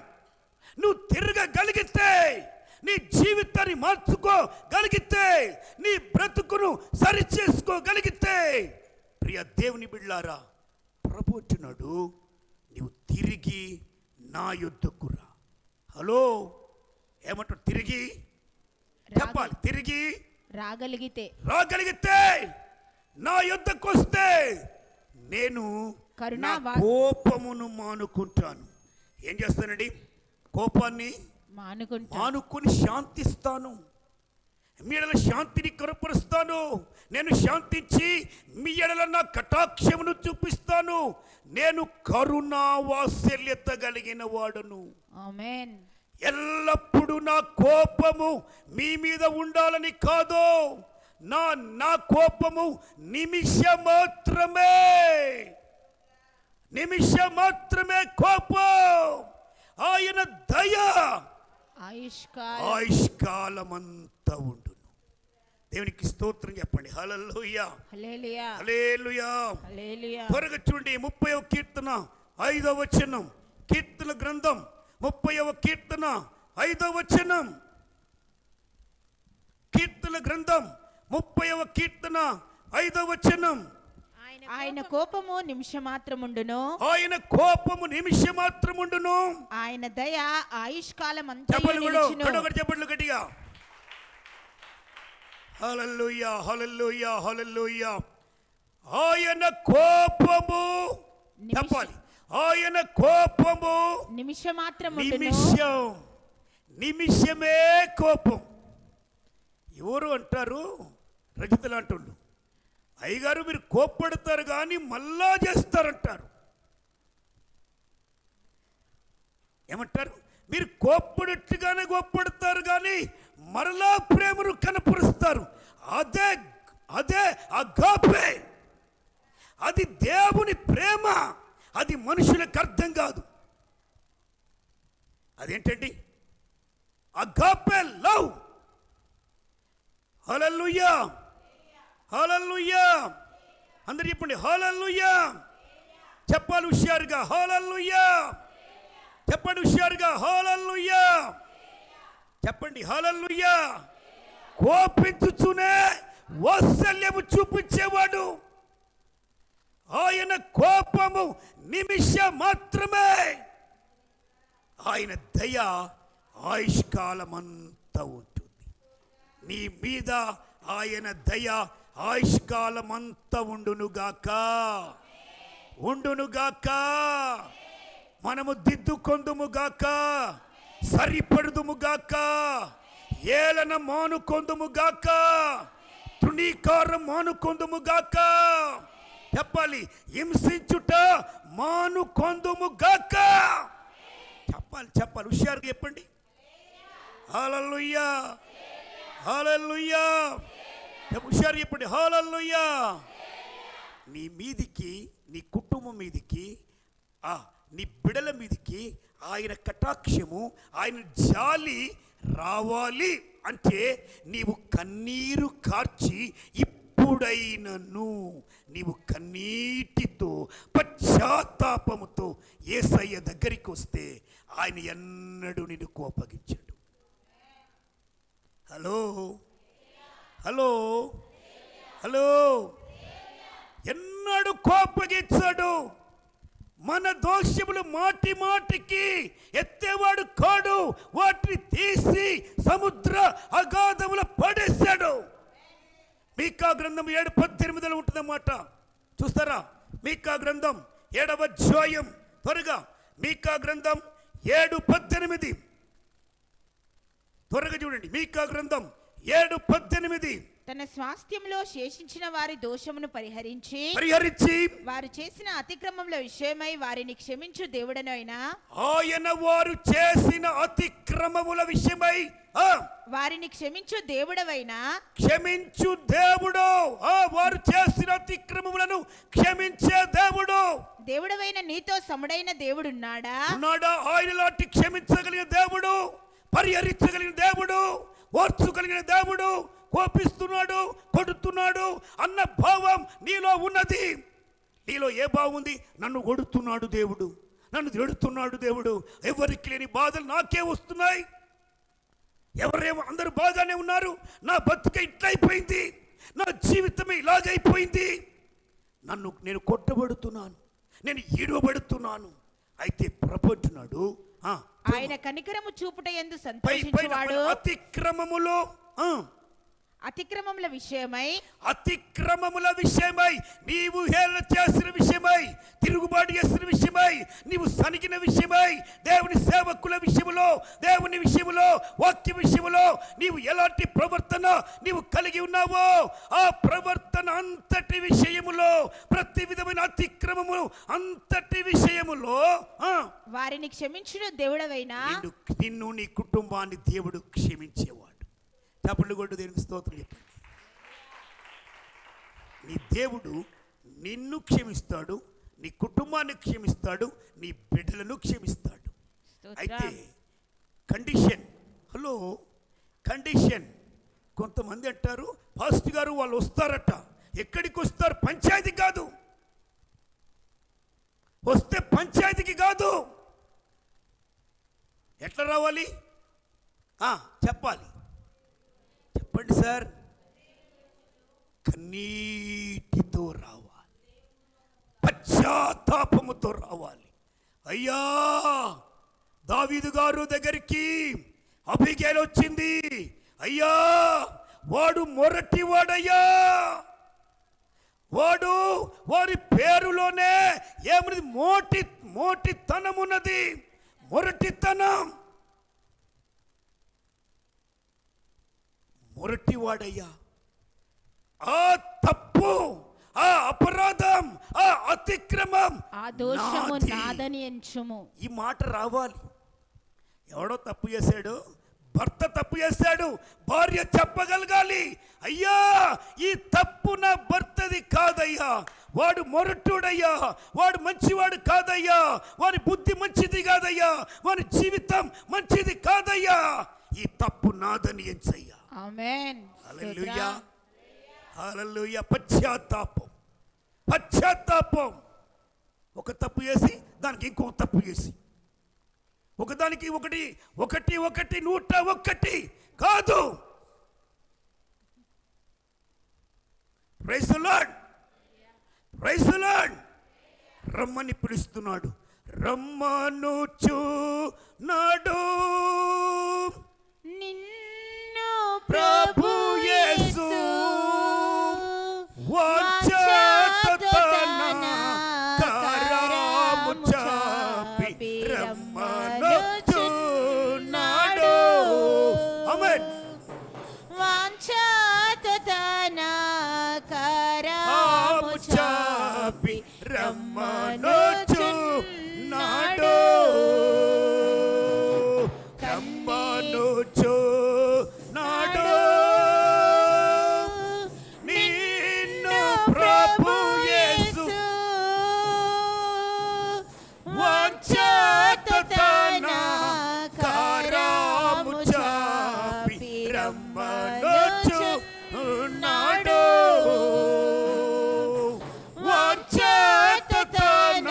నువ్వు తిరగగలిగితే, నీ జీవితాన్ని మార్చుకోగలిగితే, నీ బ్రతుకు బ్రతుకును సరి చేసుకోగలిగితే ప్రియ దేవుని బిడ్లారా, ప్రభు అంటున్నాడు, నీవు తిరిగి నా యొద్దకు రా. హలో, ఏమంటాడు? తిరిగి చెప్పాలి. తిరిగి రాగలిగితే నా యొద్దకు వస్తే నేను నా కోపమును మానుకుంటాను. ఏం చేస్తానండి? కోపాన్ని మానుకొని శాంతిస్తాను. మీ ఎడల శాంతిని కనపరుస్తాను. నేను శాంతించి మీ ఎడల నా కటాక్షమును చూపిస్తాను. నేను కరుణా వాత్సల్యత కలిగిన వాడును. ఆమేన్. ఎల్లప్పుడూ నా కోపము మీ మీద ఉండాలని కాదు. నా కోపము నిమిషం మాత్రమే కోపం. ఆయన దయ ఆయుష్కాలమంతా ఉండును. దేవునికి స్తోత్రం చెప్పండి. హల్లెలూయా, హల్లెలూయా, హల్లెలూయా, హల్లెలూయా. త్వరగా చూడండి 30వ కీర్తన 5వ వచనం. కీర్తన గ్రంథం 30వ కీర్తన 5వ వచనం. కీర్తన గ్రంథం 30వ కీర్తన 5వ వచనం. ఆయన కోపము నిమిషమాత్రముండును. ఆయన కోపము నిమిషమాత్రముండును. ఆయన దయ ఆయుష్కాలమంతా చెప్పలు నిలిచును. చెప్పట్లు గట్టిగా. హల్లెలూయా, హల్లెలూయా, హల్లెలూయా. ఆయన కోపము చెప్పాలి. ఆయన కోపము నిమిషమే కోపం. ఎవరు అంటారు? రజితలు అంటుండు, అయ్యగారు మీరు కోప్పడతారు కానీ మళ్ళా చేస్తారంటారు. ఏమంటారు? మీరు కోప్పడట్టుగానే కోప్పడతారు కానీ మరలా ప్రేమను కనపరుస్తారు. అదే అగాపే. అది దేవుని ప్రేమ. అది మనుషులకు అర్థం కాదు. అదేంటండి? అగాపే లవ్. హల్లెలూయా, హల్లెలూయా. అందరు చెప్పండి హల్లెలూయా. చెప్పాలి హుషారుగా హల్లెలూయా. చెప్పండి హుషారుగా హల్లెలూయా. చెప్పండి హల్లెలూయా. కోపించుచునే వాత్సల్యము చూపించేవాడు. ఆయన కోపము నిమిషం మాత్రమే. ఆయన దయ ఆయుష్కాలమంతా ఉంటుంది. నీ మీద ఆయన దయ ఆయుష్కాలమంతా ఉండునుగాక. మనము దిద్దుకొందుముగాక, సరిపడుదుముగాక, ఏలన మానుకొందుముగాక, తృణీకారం మానుకొందుముగాక. చెప్పాలి, హింసించుట మానుకొందుముగాక. చెప్పాలి హుషారుగా చెప్పండి. హల్లెలూయా, హల్లెలూయా. హుషారు చెప్పండి హల్లెలూయా. నీ మీదికి, నీ కుటుంబం మీదికి, నీ బిడల మీదికి ఆయన కటాక్షము, ఆయన జాలి రావాలి అంటే నీవు కన్నీరు కార్చి ఇప్పుడైనను నీవు కన్నీటితో పశ్చాత్తాపముతో యేసయ్య దగ్గరికి వస్తే ఆయన ఎన్నడూ నిన్ను కోపగించాడు. Hello hello hello. ఎన్నడూ కోపగించాడు. మన దోషములు మాటి మాటికి ఎత్తేవాడు కాడు. వాటిని తీసి సముద్ర అగాధములో పడేశాడు. మీకా గ్రంథం 7:18 ఉంటుందన్నమాట. చూస్తారా? మీకా గ్రంథం 7వ అధ్యాయం. త్వరగా మీకా గ్రంథం 7:18 త్వరగా చూడండి. మీకా గ్రంథం 7:18. తన స్వాస్థ్యంలో శేషించిన వారి దోషమును పరిహరించి వారు చేసిన అతిక్రమముల విషయమై వారిని క్షమించు దేవుడనైనా ఆయన వారు చేసిన అతిక్రమముల విషయమై వారిని క్షమించు దేవుడవైనా క్షమించు దేవుడు. వారు చేసిన అతిక్రమములను క్షమించే దేవుడు. దేవుడవైన నీతో సముడైన దేవుడున్నాడా? ఆయన లాంటి క్షమించగలిగిన దేవుడు, పరిహరించగలిగిన దేవుడు, ఓర్చుగలిగిన దేవుడు. కోపిస్తున్నాడు, కొడుతున్నాడు అన్న భావం నీలో ఉన్నది. నీలో ఏ భావం ఉంది? నన్ను కొడుతున్నాడు దేవుడు, నన్ను తిడుతున్నాడు దేవుడు. ఎవరికి లేని బాధలు నాకే వస్తున్నాయి. ఎవరేమో అందరూ బాగానే ఉన్నారు, నా బతుక ఇట్లయిపోయింది, నా నేను కొట్టబడుతున్నాను, నేను ఈడవబడుతున్నాను. అయితే ప్రభు అంటున్నాడు, ఆయన కనికరము చూపుట యందు పైన సంతోషించువాడు అతిక్రమములో అతిక్రమముల విషయమై నీవు హేళన చేసిన విషయమై, తిరుగుబాటు చేసిన విషయమై, నీవు సనిగిన విషయమై, దేవుని సేవకుల విషయములో, దేవుని విషయములో, వాక్య విషయములో నీవు ఎలాంటి ప్రవర్తన నీవు కలిగి ఉన్నావో ఆ ప్రవర్తన అంతటి విషయములో, ప్రతి విధమైన అతిక్రమము అంతటి విషయములో వారిని క్షమించును దేవుడవైనా నిన్ను నీ కుటుంబాన్ని దేవుడు క్షమించేవాడు. తప్పుడు కొట్టు, దేవునికి స్తోత్రం చెప్పండి. నీ దేవుడు నిన్ను క్షమిస్తాడు, నీ కుటుంబాన్ని క్షమిస్తాడు, నీ బిడ్డలను క్షమిస్తాడు. అయితే కండిషన్, కండిషన్. కొంతమంది అంటారు, పాస్టర్ గారు వాళ్ళు వస్తారట. ఎక్కడికి వస్తారు? పంచాయతీ కాదు. వస్తే పంచాయతీకి కాదు. ఎట్లా రావాలి? చెప్పాలి. చెప్పండి సార్. కన్నీటితో రావాలి, పశ్చాత్తాపముతో రావాలి. అయ్యా, దావీదు గారు దగ్గరికి అబిగైల్ వచ్చింది. అయ్యా, వాడు మొరటివాడయ్యా, వారి పేరులోనే ఏమన్నది? మోటితనం ఉన్నది, మొరటితనం. మొరటివాడయ్యా, ఆ తప్పు, ఆ అపరాధం, ఆ అతిక్రమం, ఆ దోషము నాదని ఎంచుము. ఈ మాట రావాలి. ఎవడో తప్పు చేశాడు, భర్త తప్పు చేశాడు, భార్య చెప్పగలగాలి, అయ్యా ఈ తప్పు నా భర్తది కాదయ్యా, వాడు మొరటుడయ్యా, వాడు మంచివాడు కాదయ్యా, వాడి బుద్ధి మంచిది కాదయ్యా, వాడి జీవితం మంచిది కాదయ్యా, ఈ తప్పు నాదని ఎంచయ్యా. ఆమేన్. హల్లెలూయా, హల్లెలూయా. పశ్చాత్తాపం. ఒక తప్పు చేసి దానికి ఇంకో తప్పు చేసి, ఒకదానికి ఒకటి 101 కాదు. Praise the lord, praise the lord. రమ్మని పిలుస్తున్నాడు, రమ్మనుచున్నాడు నిన్ను ప్రభు యేసు. వాంఛాతన కరము చాపి రమ్మనుచున్నాడు. ఆమేన్. వాంఛాతన కరము చాపి రమ్మనుచున్నాడు. రమ్మనుచున్నాడు నిన్ను ప్రభు యేసు. వాంఛాతన కరము చాపి రమ్మనుచున్నాడు. వాంఛాతన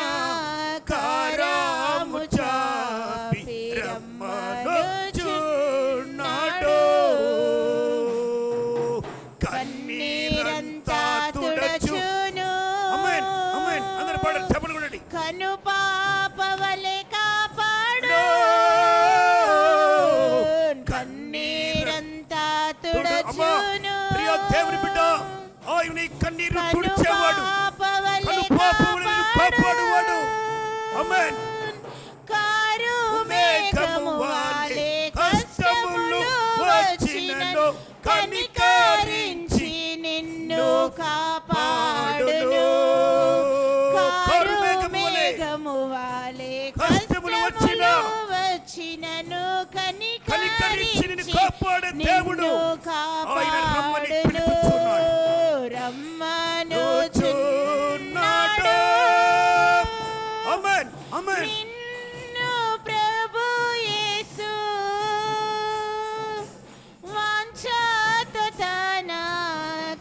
కరము చాపి రమ్మనుచున్నాడు. కన్నీరంతా తుడచును. ఆమేన్, ఆమేన్. అందరూ పాడండి, చప్పట్లు కొట్టండి. కను పాపవలె కాపాడు, కన్నీరంతా తుడచును. ప్రియ దేవుని బిడ్డ, ఆయన నీ కన్నీరు తుడిచేవాడు, కను పాపములను కాపాడువాడు. ఆమేన్. కారు మేఘము వాలే కష్టములు వచ్చినను కనికరించి నిన్ను కాపాడును. కారు మేఘము వాలే కష్టములు వచ్చినను కనికరించి నిన్ను కాపాడే దేవుడు ఆయన రమ్మని పిలుపుచున్నాడు. రమ్మనుచున్నాడు. ఆమేన్, ఆమేన్. నిన్ను ప్రభు యేసు వాంఛాతన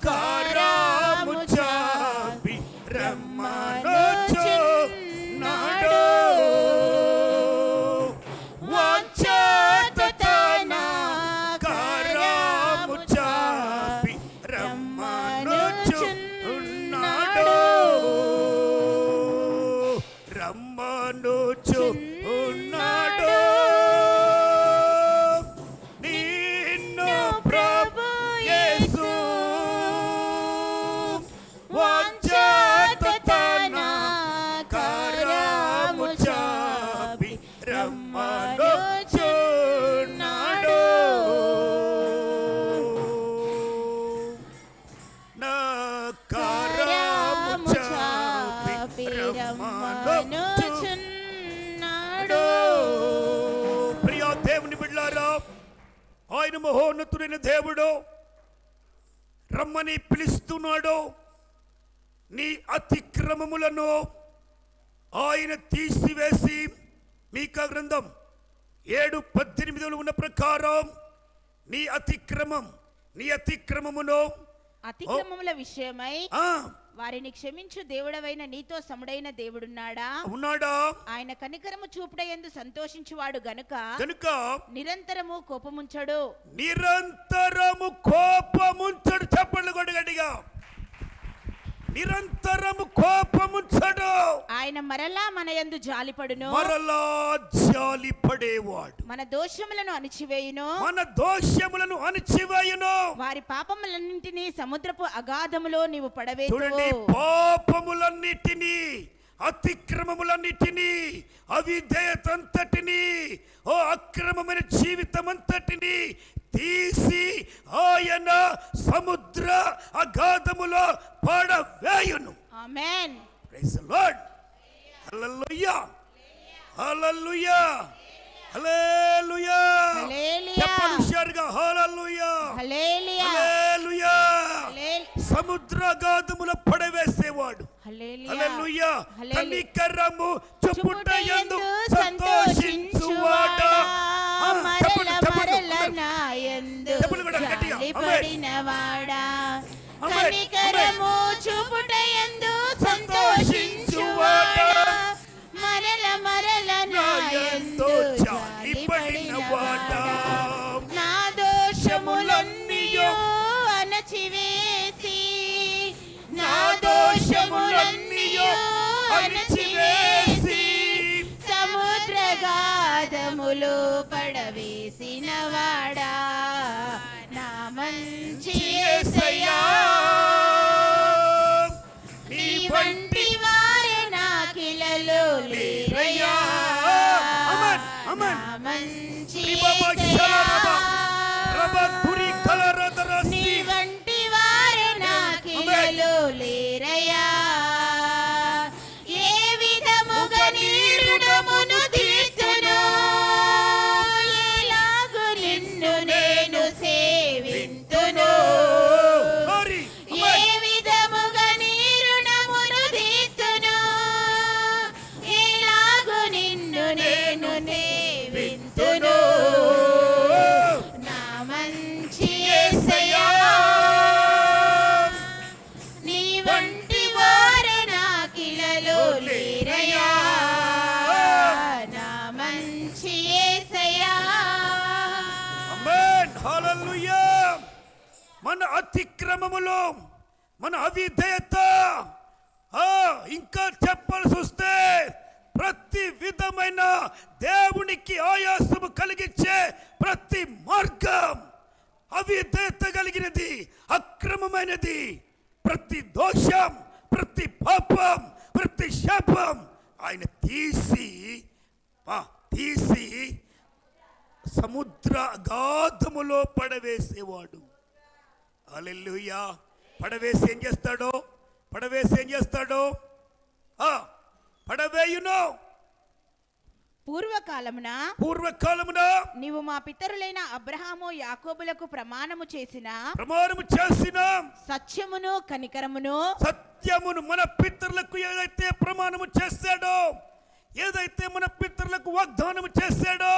కరము చాపి రమ్మనుచున్నాడు. వాంఛాతన కరము చాపి వినుచున్నాడు. ప్రియా దేవుని బిడ్డలారా, ఆయన మహోన్నతుడైన దేవుడు రమ్మని పిలుస్తున్నాడు. నీ అతిక్రమములను ఆయన తీసివేసి, మీకా గ్రంథం 7:18 ఉన్న ప్రకారం నీ అతిక్రమమును అతిక్రమముల విషయమై ఆ వారిని క్షమించు దేవుడవైన నీతో సముడైన దేవుడున్నాడా? ఉన్నాడా? ఆయన కనికరము చూపుటయందు సంతోషించువాడు గనుక నిరంతరము కోపముంచడు. చెప్పండి గట్టిగా. నిరంతరము కోపముంచడు. ఆయన మరలా మన యందు జాలిపడును. మరలా జాలిపడేవాడు. మన దోషములను అణిచివేయును. వారి పాపములన్నింటినీ సముద్రపు అగాధములో నీవు పడవేయును. చూడండి, పాపములన్నిటినీ, అతిక్రమములన్నిటినీ, అవిధేయతంతటిని, ఓ అక్రమమైన జీవితం అంతటిని తీసి ఆయన సముద్ర అగాధములో పడవేయును. ఆమేన్. Praise the lord. హల్లెలూయా, హల్లెలూయా, హల్లెలూయా. చెప్పండి హుషారుగా, హల్లెలూయా, హల్లెలూయా, హల్లెలూయా. హల్లెలూయా. సముద్రగాధములో పడవేసేవాడు. హల్లెలూయా. కనికరము చూపుటయందు సంతోషించువాడా. జాలిపడినవాడా, కనికరము చూపుటయందు సంతోషించువాడా, మరల నా యందు జాలిపడినవాడా. నా దోషములన్నీయు అణచివేసి, నా దోషములన్నీయు అణచివేసి, సముద్రగాధములో పడవేసినవాడా, నా మంచి యేసయ్యా. నీ వంటి వారే నాకిలలో లేరయ్యా, నా మంచి యేసయ్యా. నీ వంటి వారే నాకిలలో లేరయ్యా. ఏ విధముగా నీ రుణమును తీర్చును, ఎలాగు నిన్ను నేను సేవింతును. ఏ విధముగా నీ రుణమును తీర్చును, ఎలాగు నిన్ను నేను సేవింతును. నా మంచి యేసయ్యా, నీ వంటి వారు నాకిలలో లేరయ్యా, నా మంచి యేసయ్యా. ఆమేన్, హల్లెలూయా. మన అతిక్రమములో, మన అవిధేయత, ఇంకా చెప్పాల్సి వస్తే ప్రతి విధమైన దేవునికి ఆయాసము కలిగించే ప్రతి మార్గం అవిధేయత కలిగినది, అక్రమమైనది. ప్రతి దోషం, ప్రతి పాపం, ప్రతి శాపం ఆయన తీసి సముద్ర అగాధములో పడవేసేవాడు. హల్లెలూయా. పడవేసి ఏం చేస్తాడో, పడవేయును. పూర్వకాలమున నీవు మా పితరులైన అబ్రహాము యాకోబులకు ప్రమాణము చేసిన సత్యమును కనికరమును, మన పితరులకు ఏదైతే ప్రమాణము చేశాడో, ఏదైతే మన పితరులకు వాగ్దానం చేశాడో,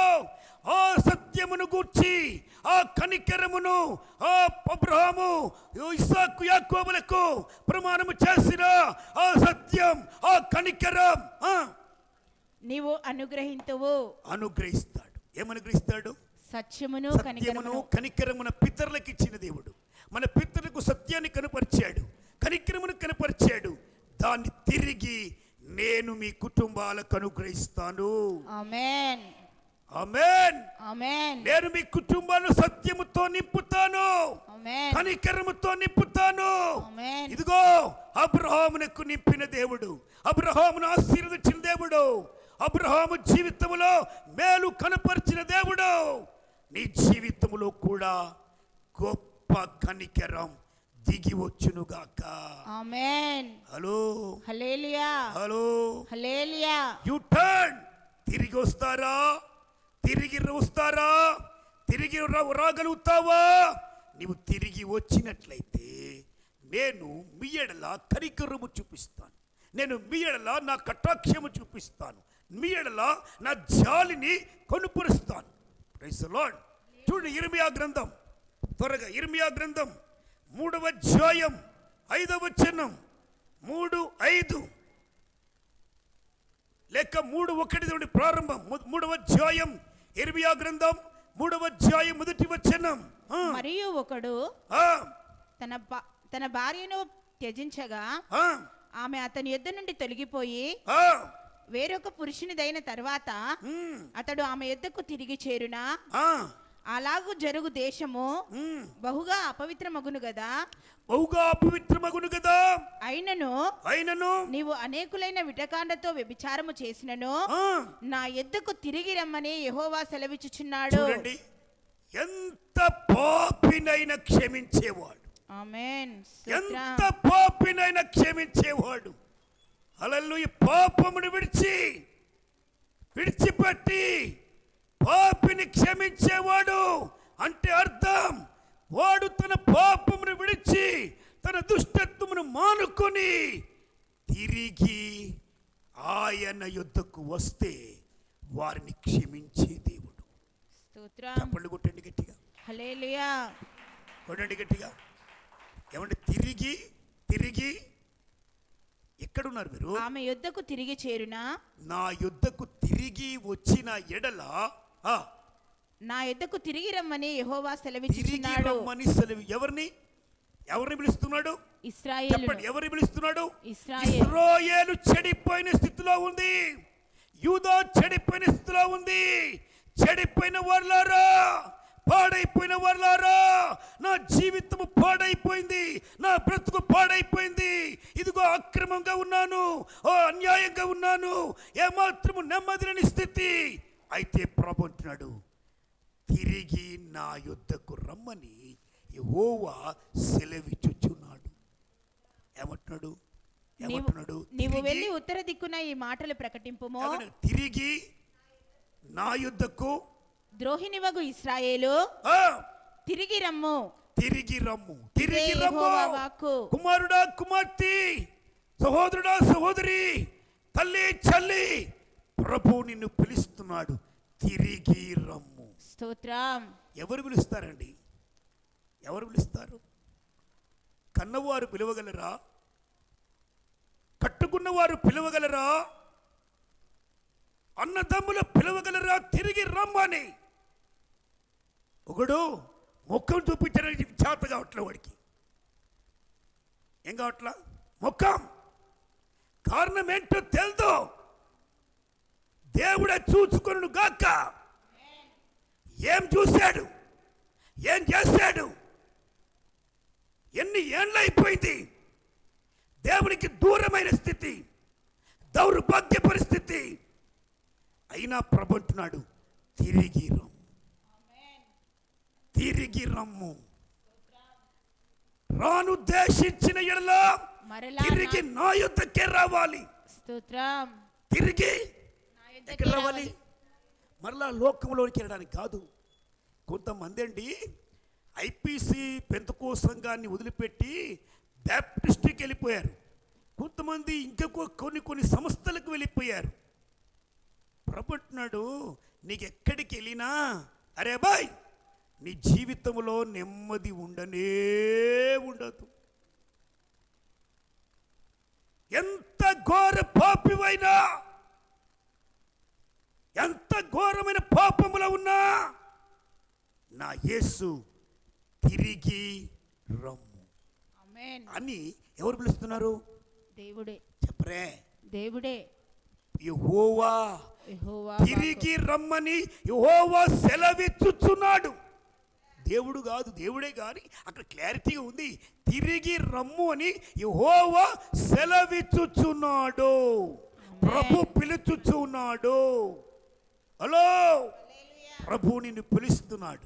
ఆ సత్యమును గూర్చి, ఆ కనికరమును, ఆ అబ్రహాము, ఇస్సాకు, యాకోబులకు ప్రమాణము చేసిన ఆ సత్యం, ఆ కనికరం నీవు అనుగ్రహిస్తాడు. ఏమనుగ్రహిస్తాడు? సత్యమును కనికరమున పితరులకు ఇచ్చిన దేవుడు మన పితరులకు సత్యాన్ని కనపరిచాడు, కనికరమును కనపరిచాడు. దాన్ని తిరిగి నేను మీ కుటుంబాలకు అనుగ్రహిస్తాను. ఆమేన్, ఆమేన్, ఆమేన్. నేను మీ కుటుంబాలను సత్యముతో నింపుతాను, కనికరముతో నింపుతాను. ఇదిగో అబ్రహామునకు నింపిన దేవుడు, అబ్రహామును ఆశీర్వదించిన దేవుడు, అబ్రహాము జీవితంలో మేలు కనపరిచిన దేవుడు నీ జీవితంలో కూడా గొప్ప కనికరం, దిగి వచ్చునుగాక. ఆమేన్. హలో హల్లెలూయా. హలో, హల్లెలూయా. U turn. తిరిగి వస్తారా? తిరిగి వస్తారా? తిరిగి రాగలుగుతావా? నీవు తిరిగి వచ్చినట్లయితే నేను మీ ఎడల కనికరము చూపిస్తాను, నేను మీ ఎడల నా కటాక్షము చూపిస్తాను, మీ ఎడల నా జాలిని కొనుపరుస్తాను. Praise the lord. చూడండి ఇర్మియా గ్రంథం, త్వరగా ఇర్మియా గ్రంథం 3వ అధ్యాయం 5వ వచనం. 3:5 లేక 3:1 నుండి ప్రారంభం. 3వ అధ్యాయం ఇర్మియా గ్రంథం 3వ అధ్యాయం 1వ వచనం. మరియు ఒకడు తన భార్యను త్యజించగా ఆమె అతని యొద్ద నుండి తొలగిపోయి వేరొక పురుషునిదైన తర్వాత అతడు ఆమె యొద్దకు తిరిగి చేరునా అలాగు జరుగు దేశము బహుగా అపవిత్రమగును గదా. బహుగా అపవిత్రమగును గదా. అయినను నీవు అనేకులైన విటకాండతో వ్యభిచారము చేసినను నా యొద్దకు తిరిగి రమ్మని యెహోవా సెలవిచ్చుచున్నాడు. చూడండి, ఎంత పాపినైనా క్షమించేవాడు. ఆమేన్. ఎంత పాపినైనా క్షమించేవాడు. హల్లెలూయా. పాపమును విడిచిపెట్టి పాపిని క్షమించేవాడు అంటే అర్థం వాడు తన పాపమును విడిచి తన దుష్టత్వమును మానుకొని తిరిగి ఆయన యుద్ధకు వస్తే వారిని క్షమించే దేవుడు. స్తోత్రం. చప్పట్లు కొట్టండి గట్టిగా. హల్లెలూయా. కొట్టండి గట్టిగా. ఏమంటే తిరిగి ఎక్కడున్నారు మీరు? ఆమె యుద్ధకు తిరిగి చేరునా నా యుద్ధకు తిరిగి వచ్చిన ఎడల నా యుద్ధకు తిరిగి రమ్మని యెహోవా తిరిగి సెలవిచ్చుచున్నాడు. రమ్మని ఎవరిని పిలుస్తున్నాడు? ఇశ్రాయేలు. చెప్పండి, ఎవరిని పిలుస్తున్నాడు? ఇశ్రాయేలు. ఇశ్రాయేలు చెడిపోయిన స్థితిలో ఉంది, యూదా చెడిపోయిన స్థితిలో ఉంది. చెడిపోయిన వారులారా, పాడైపోయిన వారులారా, నా జీవితము పాడైపోయింది, నా బ్రతుకు పాడైపోయింది, ఇదిగో అక్రమంగా ఉన్నాను, అన్యాయంగా ఉన్నాను, ఏమాత్రము నెమ్మది లేని స్థితి. అయితే ప్రభు అంటున్నాడు, తిరిగి నా యుద్ధకు రమ్మని యెహోవా సెలవిచ్చుచున్నాడు. ఏమంటున్నాడు? నీవు వెళ్ళి ఉత్తర దిక్కున ఈ మాటలు ప్రకటింపుము. తిరిగి నా యుద్ధకు ద్రోహినివగు ఇశ్రాయేలు తిరిగి రమ్ము. తిరిగి రమ్ము. యెహోవా వాక్కు. కుమారుడా, కుమార్తె, సహోదరుడా, సహోదరి, తల్లి, చల్లి, ప్రభు నిన్ను పిలుస్తున్నాడు, తిరిగి రమ్ము. స్తోత్రం. ఎవరు పిలుస్తారండి? ఎవరు పిలుస్తారు? కన్నవారు పిలవగలరా? కట్టుకున్నవారు పిలవగలరా? అన్నదమ్ములు పిలవగలరా? తిరిగి రమ్మని. ఒకడు ముఖం చూపించడానికి చేత కావట్లే, వాడికి ఏం కావట్లా? ముఖం. కారణం ఏంటో తెలుదు. దేవుడే చూసుకొను గాక. ఏం చూశాడు? ఏం చేశాడు? ఎన్ని ఏళ్ళు అయిపోయింది? దేవునికి దూరమైన స్థితి, దౌర్భాగ్య పరిస్థితి. అయినా ప్రభు అంటున్నాడు, తిరిగి రమ్ము. తిరిగి రమ్ము. రానుద్దేశించిన ఎడల తిరిగి నా యుద్ధకే రావాలి. స్తోత్రం. తిరిగి ఎక్కడ రావాలి? మరలా లోకంలోనికి వెళ్ళడానికి కాదు. కొంతమంది అండి ఐపీసీ పెంతకో సంఘాన్ని వదిలిపెట్టి బ్యాప్టిస్ట్కి వెళ్ళిపోయారు. కొంతమంది ఇంకా కొన్ని సంస్థలకు వెళ్ళిపోయారు. ప్రభు అంటున్నాడు, నీకు ఎక్కడికి వెళ్ళినా అరే బాయ్, నీ జీవితంలో నెమ్మది ఉండనే ఉండదు. ఎంత ఘోర పాపివైనా, ఎంత ఘోరమైన పాపములో ఉన్నా నా యేసు తిరిగి రమ్ము అని ఎవరు పిలుస్తున్నారు? దేవుడే. చెప్పరే, దేవుడే. యెహోవా తిరిగి రమ్మని యెహోవా సెలవిచ్చుచున్నాడు. దేవుడు కాదు, దేవుడే కానీ అక్కడ క్లారిటీగా ఉంది. తిరిగి రమ్ము అని యెహోవా సెలవిచ్చుచున్నాడు. ప్రభు పిలుచుచున్నాడు. హలో, ప్రభు నిన్ను పిలుస్తున్నాడు.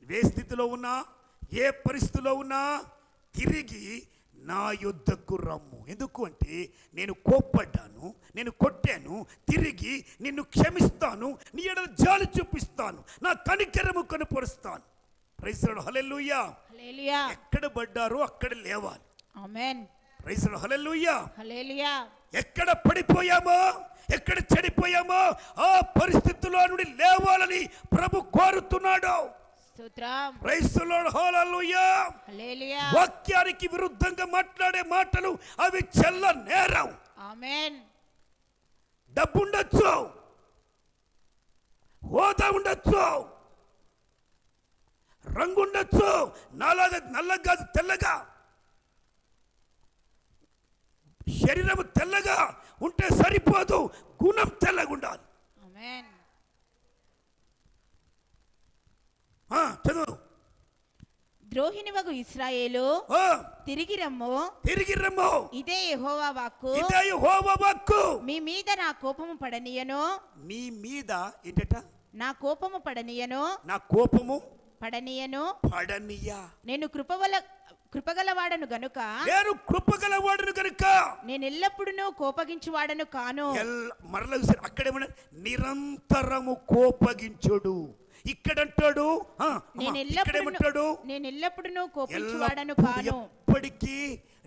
ఏ స్థితిలో ఉన్నా, ఏ పరిస్థితిలో ఉన్నా తిరిగి నా యొద్దకు రమ్ము. ఎందుకు అంటే నేను కోప్పడ్డాను, నేను కొట్టాను, తిరిగి నిన్ను క్షమిస్తాను, నీ ఎడల జాలి చూపిస్తాను, నా కనికరము కనుపరుస్తాను. ప్రైజ్ ది లార్డ్, హల్లెలూయా. హల్లెలూయా. ఎక్కడ పడ్డారో అక్కడ లేవాలి. ఆమేన్. ప్రైజ్ ది లార్డ్, హల్లెలూయా. హల్లెలూయా. ఎక్కడ పడిపోయామో, ఎక్కడ చెడిపోయామో ఆ పరిస్థితుల్లో నుండి లేవాలని ప్రభు కోరుతున్నాడు. స్తోత్రం. ప్రైజ్ ది లార్డ్, హల్లెలూయా. హల్లెలూయా. వాక్యానికి విరుద్ధంగా మాట్లాడే మాటలు అవి చెల్ల నేరం. ఆమేన్. డబ్బు ఉండొచ్చు, హోదా ఉండొచ్చు, రంగు ఉండొచ్చు, నల్లగా తెల్లగా, శరీరం తెల్లగా ఉంటే సరిపోదు, గుణం తెల్లగా ఉండాలి. ఆమేన్. చదువు. ద్రోహినివగు ఇశ్రాయేలు ఆ, తిరిగి రమ్ము. తిరిగి రమ్ము. ఇదే యెహోవా వాక్కు. ఇదే యెహోవా వాక్కు. మీ మీద నా కోపము పడనీయను. నీ మీద ఏంటట? నా కోపము పడనీయను. నా కోపము పడనీయను. పడనీయా. నేను కృపగలవాడను గనుక నేను కృపగలవాడను కనుక నేను ఎల్లప్పుడూ కోపగించువాడను కాను. మరలా అక్కడేమన్నా నిరంతరము కోపగించుడు. ఇక్కడంటాడు నేను ఎల్లప్పుడూ కోపించువాడను కాను. ఎప్పటికీ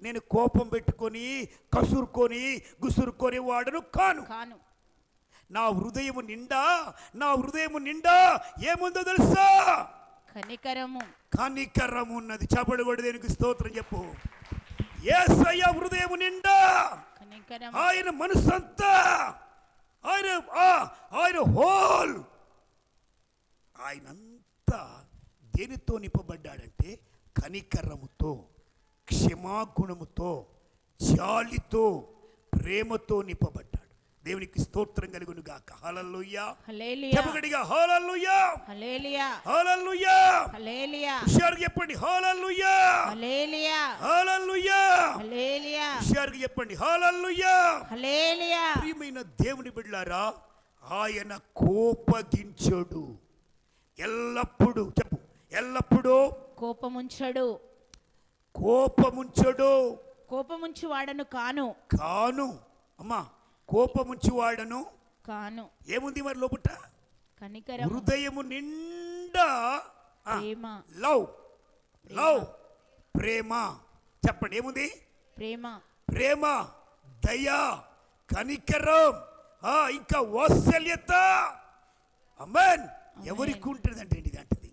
నేను కోపం పెట్టుకొని కసురుకొని గుసురుకొని వాడను కాను. నా హృదయము నిండా ఏముందో తెలుసా? కనికరము ఉన్నది. చపడు కూడా దేనికి స్తోత్రం చెప్పు. యేసయ్య హృదయము నిండా ఆయన మనసంతా, ఆయన హోల్, ఆయనంతా దేనితో నింపబడ్డాడంటే కనికరముతో, క్షమాగుణముతో, జాలితో, ప్రేమతో నింపబడ్డాడు. దేవునికి స్తోత్రం కలుగును గాక. హల్లెలూయా. చెప్పగడిగా హల్లెలూయా. హల్లెలూయా. హుషారుగా చెప్పండి హల్లెలూయా. హల్లెలూయా. హుషారుగా చెప్పండి హల్లెలూయా. ప్రియమైన దేవుని బిడ్డలారా, ఆయన కోపగించడు. ఎల్లప్పుడూ చెప్పు, ఎల్లప్పుడూ కోపముంచడు. కోపముంచి వాడను కాను. అమ్మా, కోపముంచి వాడను కాను. ఏముంది మరి లోపట? కనికరము. హృదయము నిండా లవ్, ప్రేమ. చెప్పండి ఏముంది? ప్రేమ, దయ, కనికరం, ఇంకా వాత్సల్యత. ఆమేన్. ఎవరికి ఉంటుందంటే ఇలాంటిది?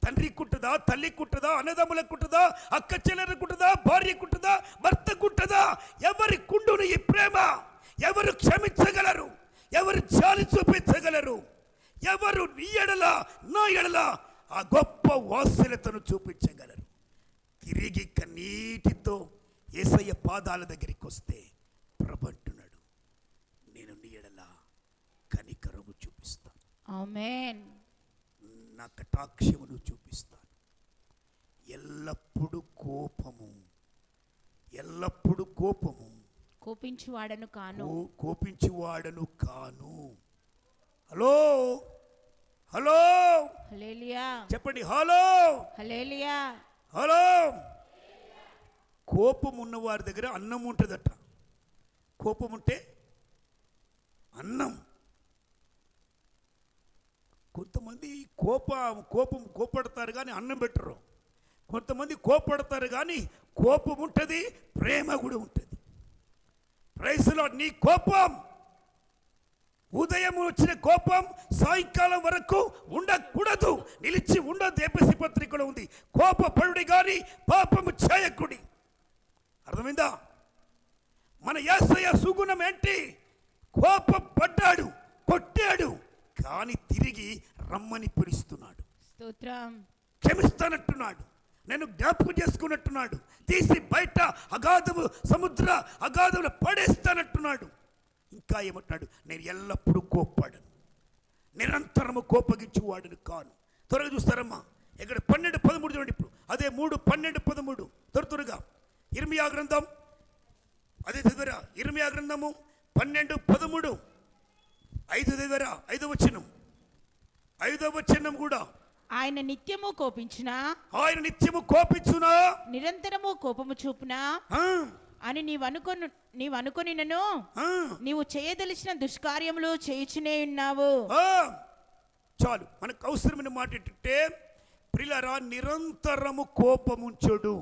తండ్రికి ఉంటుందా, తల్లికి ఉంటుందా, అన్నదమ్ములకు ఉంటుందా, అక్క చెల్లెలకు ఉంటుందా, భార్యకు ఉంటుందా, భర్తకు ఉంటుందా? ఎవరి కుండును ఈ ప్రేమ? ఎవరు క్షమించగలరు? ఎవరు జాలి చూపించగలరు? ఎవరు నీ ఎడల నా ఎడల ఆ గొప్ప వాత్సల్యతను చూపించగలరు? తిరిగి కన్నీటితో యేసయ్య పాదాల దగ్గరికి వస్తే ప్రభు అంటున్నాడు, నేను నీ ఎడల కనికరము చూపిస్తాను. ఆమేన్. నా కటాక్షమును చూపిస్తాను. ఎల్లప్పుడూ కోపము, కోపించువాడను కాను. హలో హల్లెలూయా. చెప్పండి హల్లెలూయా. హలో. కోపం ఉన్న వారి దగ్గర అన్నం ఉంటుందట. కోపం ఉంటే అన్నం. కొంతమంది కోపడతారు కానీ అన్నం పెట్టరు. కొంతమంది కోపడతారు కానీ కోపం ఉంటుంది, ప్రేమ కూడా ఉంటుంది. Praise the lord. నీ కోపం, ఉదయం వచ్చిన కోపం సాయంకాలం వరకు ఉండకూడదు, నిలిచి ఉండదు. ఎఫెసీ పత్రికలో ఉంది, కోపపడుడి కానీ పాపము చేయకుడి. అర్థమైందా? మన యేసయ్య సుగుణం ఏంటి? కోపపడ్డాడు, కొట్టాడు, కానీ తిరిగి రమ్మని పిలుస్తున్నాడు. స్తోత్రం. క్షమిస్తానంటున్నాడు, నేను జ్ఞాపకం చేసుకున్నట్టున్నాడు, తీసి బయట సముద్ర అగాధములు పడేస్తానంటున్నాడు. ఇంకా ఏమంటున్నాడు? నేను ఎల్లప్పుడూ కోప్పడను, నిరంతరము కోపగించువాడను కాను. త్వరగా చూస్తారమ్మా, ఇక్కడ 12:13 చూడండి. ఇప్పుడు అదే 3:12-13 త్వరగా. ఇర్మియా గ్రంథం, అదే చదివారా? ఇర్మియా గ్రంథము 12:13 5 చదివారా? 5వ వచనం కూడా ఆయన నిత్యము కోపించునా, ఆయన నిత్యము కోపించునా, నిరంతరము కోపము చూపునా ఆ, అని నీవనుకొనినను ఆ, నీవు చేయదలిచిన దుష్కార్యములు చేయుచునే ఉన్నావు. ఆ. చాలు, మనకు అవసరమైన మాట ఏంటంటే ప్రియులారా, నిరంతరము కోపముంచడు.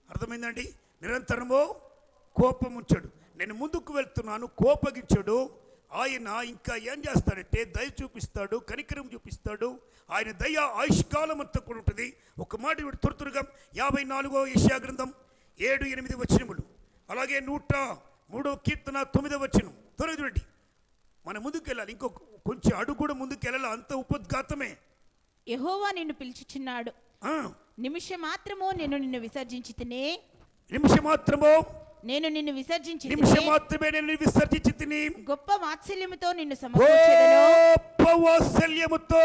అర్థమైందండి? నిరంతరము కోపముంచడు. నేను ముందుకు వెళ్తున్నాను, కోపగించడు. ఆయన ఇంకా ఏం చేస్తాడంటే దయ చూపిస్తాడు, కనికరం చూపిస్తాడు. ఆయన దయ ఆయుష్కాలం అంతా కూడా ఉంటుంది. ఒక మాట త్వరగా 54వ యెషయా గ్రంథం 7-8 వచనములు, అలాగే 103వ కీర్తన 9వ వచనం. త్వరగా చూడండి, మనం ముందుకు వెళ్ళాలి. కొంచెం అడుగు కూడా ముందుకు వెళ్ళాలి, అంత ఉపద్ఘాతమే. యెహోవా నిన్ను పిలుచుచున్నాడు, నిమిషం మాత్రము నిన్ను విసర్జించి తిని, నిమిషం మాత్రము నేను నిన్ను విసర్జించి నిమిషం మాత్రమే నేను విసర్జించి తిని, గొప్ప వాత్సల్యముతో నిన్ను సమకూర్చెదను, గొప్ప వాత్సల్యముతో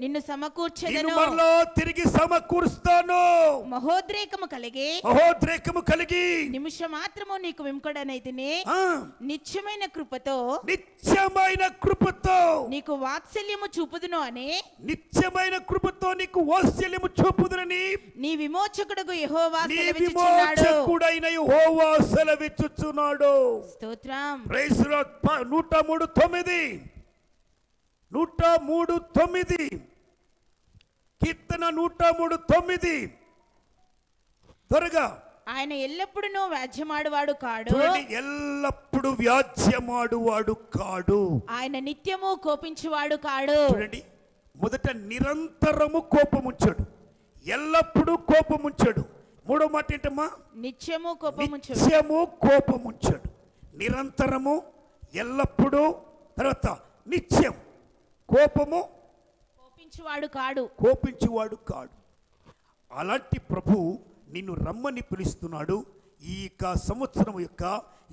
నిన్ను సమకూర్చెదను, నిన్ను మరలా తిరిగి సమకూరుస్తాను. మహోద్రేకము కలిగి మహోద్రేకము కలిగి నిమిషం మాత్రము నీకు విముఖుడనైతిని, ఆ, నిత్యమైన కృపతో నిత్యమైన కృపతో నీకు వాత్సల్యము చూపుదును అని నిత్యమైన కృపతో నీకు వాత్సల్యము చూపుదునని నీ విమోచకుడుగు యెహోవా నీ సెలవిచ్చుచున్నాడు. విమోచకుడైన యెహోవా సెలవిచ్చుచున్నాడు. స్తోత్రం. Praise the lord. 103:9 103:9 కీర్తన 103:9 త్వరగా. ఆయన ఎల్లప్పుడూ వ్యాజ్యమాడువాడు కాడు, చూడండి, ఎల్లప్పుడు వ్యాజ్యమాడువాడు కాడు. ఆయన నిత్యము కోపించువాడు కాడు. చూడండి, మొదట నిరంతరము కోపముంచడు, ఎల్లప్పుడూ కోపముంచడు. మూడో మాట ఏంటమ్మా? నిత్యము కోపముంచు. నిత్యము కోపముంచడు, నిరంతరము, ఎల్లప్పుడూ, తర్వాత నిత్యం. కోపము కోపించువాడు కాడు. కోపించువాడు కాడు. అలాంటి ప్రభు నిన్ను రమ్మని పిలుస్తున్నాడు. ఈ సంవత్సరం యొక్క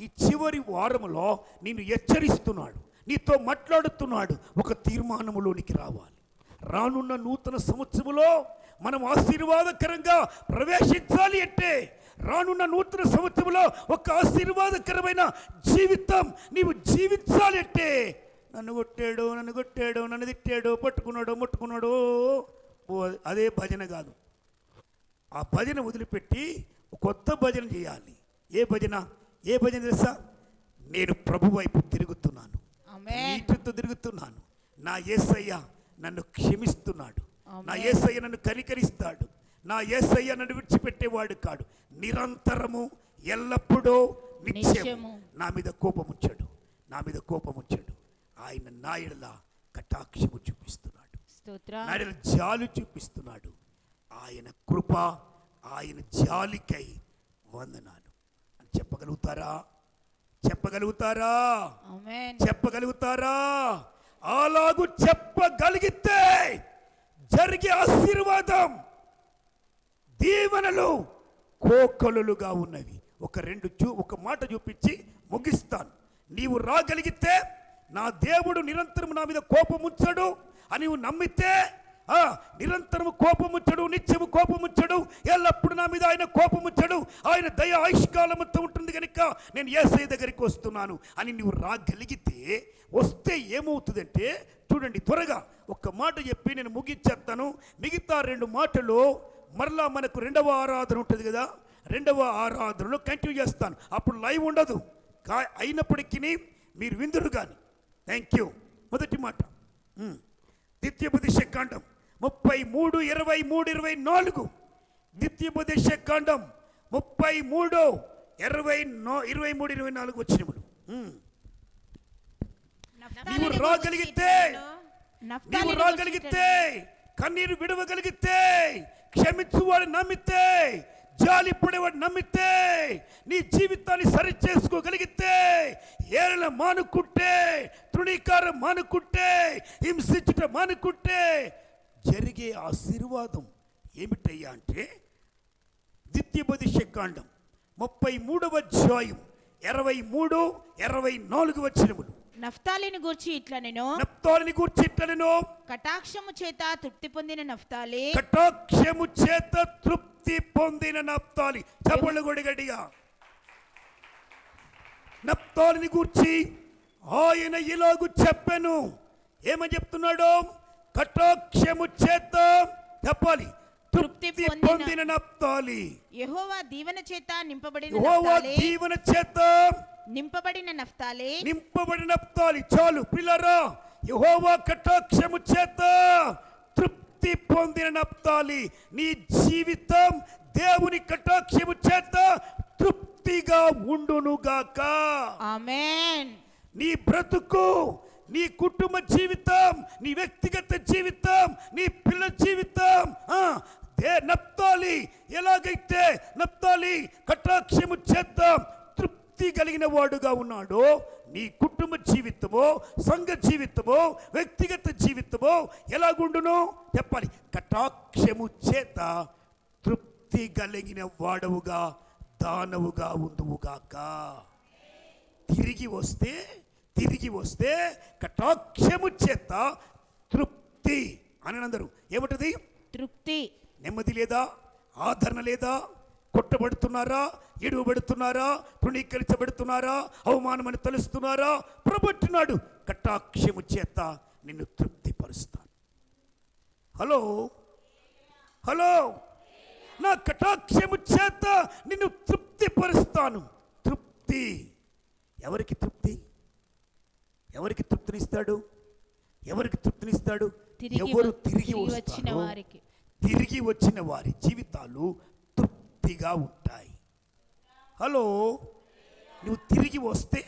ఈ చివరి వారములో నిన్ను హెచ్చరిస్తున్నాడు, నీతో మాట్లాడుతున్నాడు. ఒక తీర్మానములోనికి రావాలి. రానున్న నూతన సంవత్సరములో మనం ఆశీర్వాదకరంగా ప్రవేశించాలి అంటే, రానున్న నూతన సంవత్సరంలో ఒక ఆశీర్వాదకరమైన జీవితం నీవు జీవించాలి అంటే, నన్ను కొట్టాడు, నన్ను తిట్టాడు, పట్టుకున్నాడు, ముట్టుకున్నాడు, అదే భజన కాదు. ఆ భజన వదిలిపెట్టి కొత్త భజన చేయాలి. ఏ భజన తెలుసా? నేను ప్రభు వైపు తిరుగుతున్నాను, నీటితో తిరుగుతున్నాను. నా యేసయ్య నన్ను క్షమిస్తున్నాడు, నా యేసయ్య నన్ను కనికరిస్తాడు, నా యేసయ్య నన్ను విడిచిపెట్టేవాడు కాడు. నిరంతరము, ఎల్లప్పుడూ, నిత్యము నా మీద కోపముంచాడు, ఆయన నా ఎడల కటాక్షము చూపిస్తున్నాడు, నా ఎడల జాలి చూపిస్తున్నాడు. ఆయన కృప, ఆయన జాలికై వందనాలు అని చెప్పగలుగుతారా? అలాగూ చెప్పగలిగితే జరిగే ఆశీర్వాదం, దీవెనలు కోకొలలుగా ఉన్నవి. ఒక మాట చూపించి ముగిస్తాను. నీవు రాగలిగితే, నా దేవుడు నిరంతరం నా మీద కోపముంచడు అని నీవు నమ్మితే, నిరంతరము కోపముంచడు, నిత్యము కోపముంచడు, ఎల్లప్పుడు నా మీద ఆయన కోపముంచడు, ఆయన దయ ఆయుష్కాలమంతా ఉంటుంది కనుక నేను యేసయ్య దగ్గరికి వస్తున్నాను అని నువ్వు రాగలిగితే, వస్తే ఏమవుతుందంటే, చూడండి, త్వరగా ఒక మాట చెప్పి నేను ముగించేస్తాను. మిగతా 2 మాటలు మరలా మనకు రెండవ ఆరాధన ఉంటుంది కదా, రెండవ ఆరాధనలో కంటిన్యూ చేస్తాను. అప్పుడు లైవ్ ఉండదు, అయినప్పటికీ మీరు విందురు కానీ. Thank you. మొదటి మాట ద్వితీయోపదేశ కాండం 33:23-24. ద్వితీయోపదేశ కాండం 33:23-24 వచ్చినప్పుడు నీవు రాగలిగితే, కన్నీరు విడవగలిగితే, క్షమించువాడు నమ్మితే, జాలి పడేవాడు నమ్మితే, నీ జీవితాన్ని సరి చేసుకోగలిగితే, ఏరల మానుకుంటే, తృణీకారం మానుకుంటే, హింసించుట మానుకుంటే జరిగే ఆశీర్వాదం ఏమిటయ్యా అంటే, ద్వితీయోపదేశ కాండం 33వ అధ్యాయం 23-24 వచనములు. నఫ్తాలిని గూర్చి ఇట్లా నేను కటాక్షము చేత తృప్తి పొందిన నఫ్తాలి. చెప్పండి గట్టిగా. నఫ్తాలిని గూర్చి ఆయన ఇలాగు చెప్పెను. ఏమని చెప్తున్నాడు? కటాక్షము చేత చెప్పాలి తృప్తి తృప్తి పొందిన పొందిన నప్తాలి. యెహోవా దీవెన చేత నింపబడిన యెహోవా నఫ్తాలీ, దీవెన చేత నింపబడిన నఫ్తాలీ, నింపబడిన నప్తాలి. చాలు పిల్లరా, యెహోవా కటాక్షము చేత తృప్తి పొందిన నప్తాలి. నీ జీవితం దేవుని కటాక్షము చేత తృప్తిగా ఉండునుగాక. ఆమేన్. నీ బ్రతుకు, నీ కుటుంబ జీవితం, నీ వ్యక్తిగత జీవితం, నీ పిల్లల జీవితం నప్తాలి ఎలాగైతే నప్తాలి కటాక్షము చేత తృప్తి కలిగిన వాడుగా ఉన్నాడో, నీ కుటుంబ జీవితమో, సంఘ జీవితమో, వ్యక్తిగత జీవితమో ఎలాగుండును చెప్పాలి. కటాక్షము చేత తృప్తి కలిగిన వాడవుగా, దానవుగా ఉందువుగాక. తిరిగి వస్తే కటాక్షము చేత తృప్తి అని అందరూ ఏమంటది? తృప్తి. నెమ్మది లేదా? ఆదరణ లేదా? కొట్టబడుతున్నారా? ఎడువబడుతున్నారా? తృణీకరించబడుతున్నారా? అవమానమని తలుస్తున్నారా? ప్రభుత్తున్నాడు, కటాక్షము చేత నిన్ను తృప్తిపరుస్తాను. హలో హలో, నా కటాక్షము చేత నిన్ను తృప్తిపరుస్తాను. తృప్తి ఎవరికి తృప్తి? ఎవరికి తృప్తినిస్తాడు? ఎవరికి తృప్తినిస్తాడు? ఎవరు తిరిగి వచ్చిన వస్తారో, వారికి. తిరిగి వచ్చిన వారి జీవితాలు తృప్తిగా ఉంటాయి. హలో, నువ్వు తిరిగి వస్తే,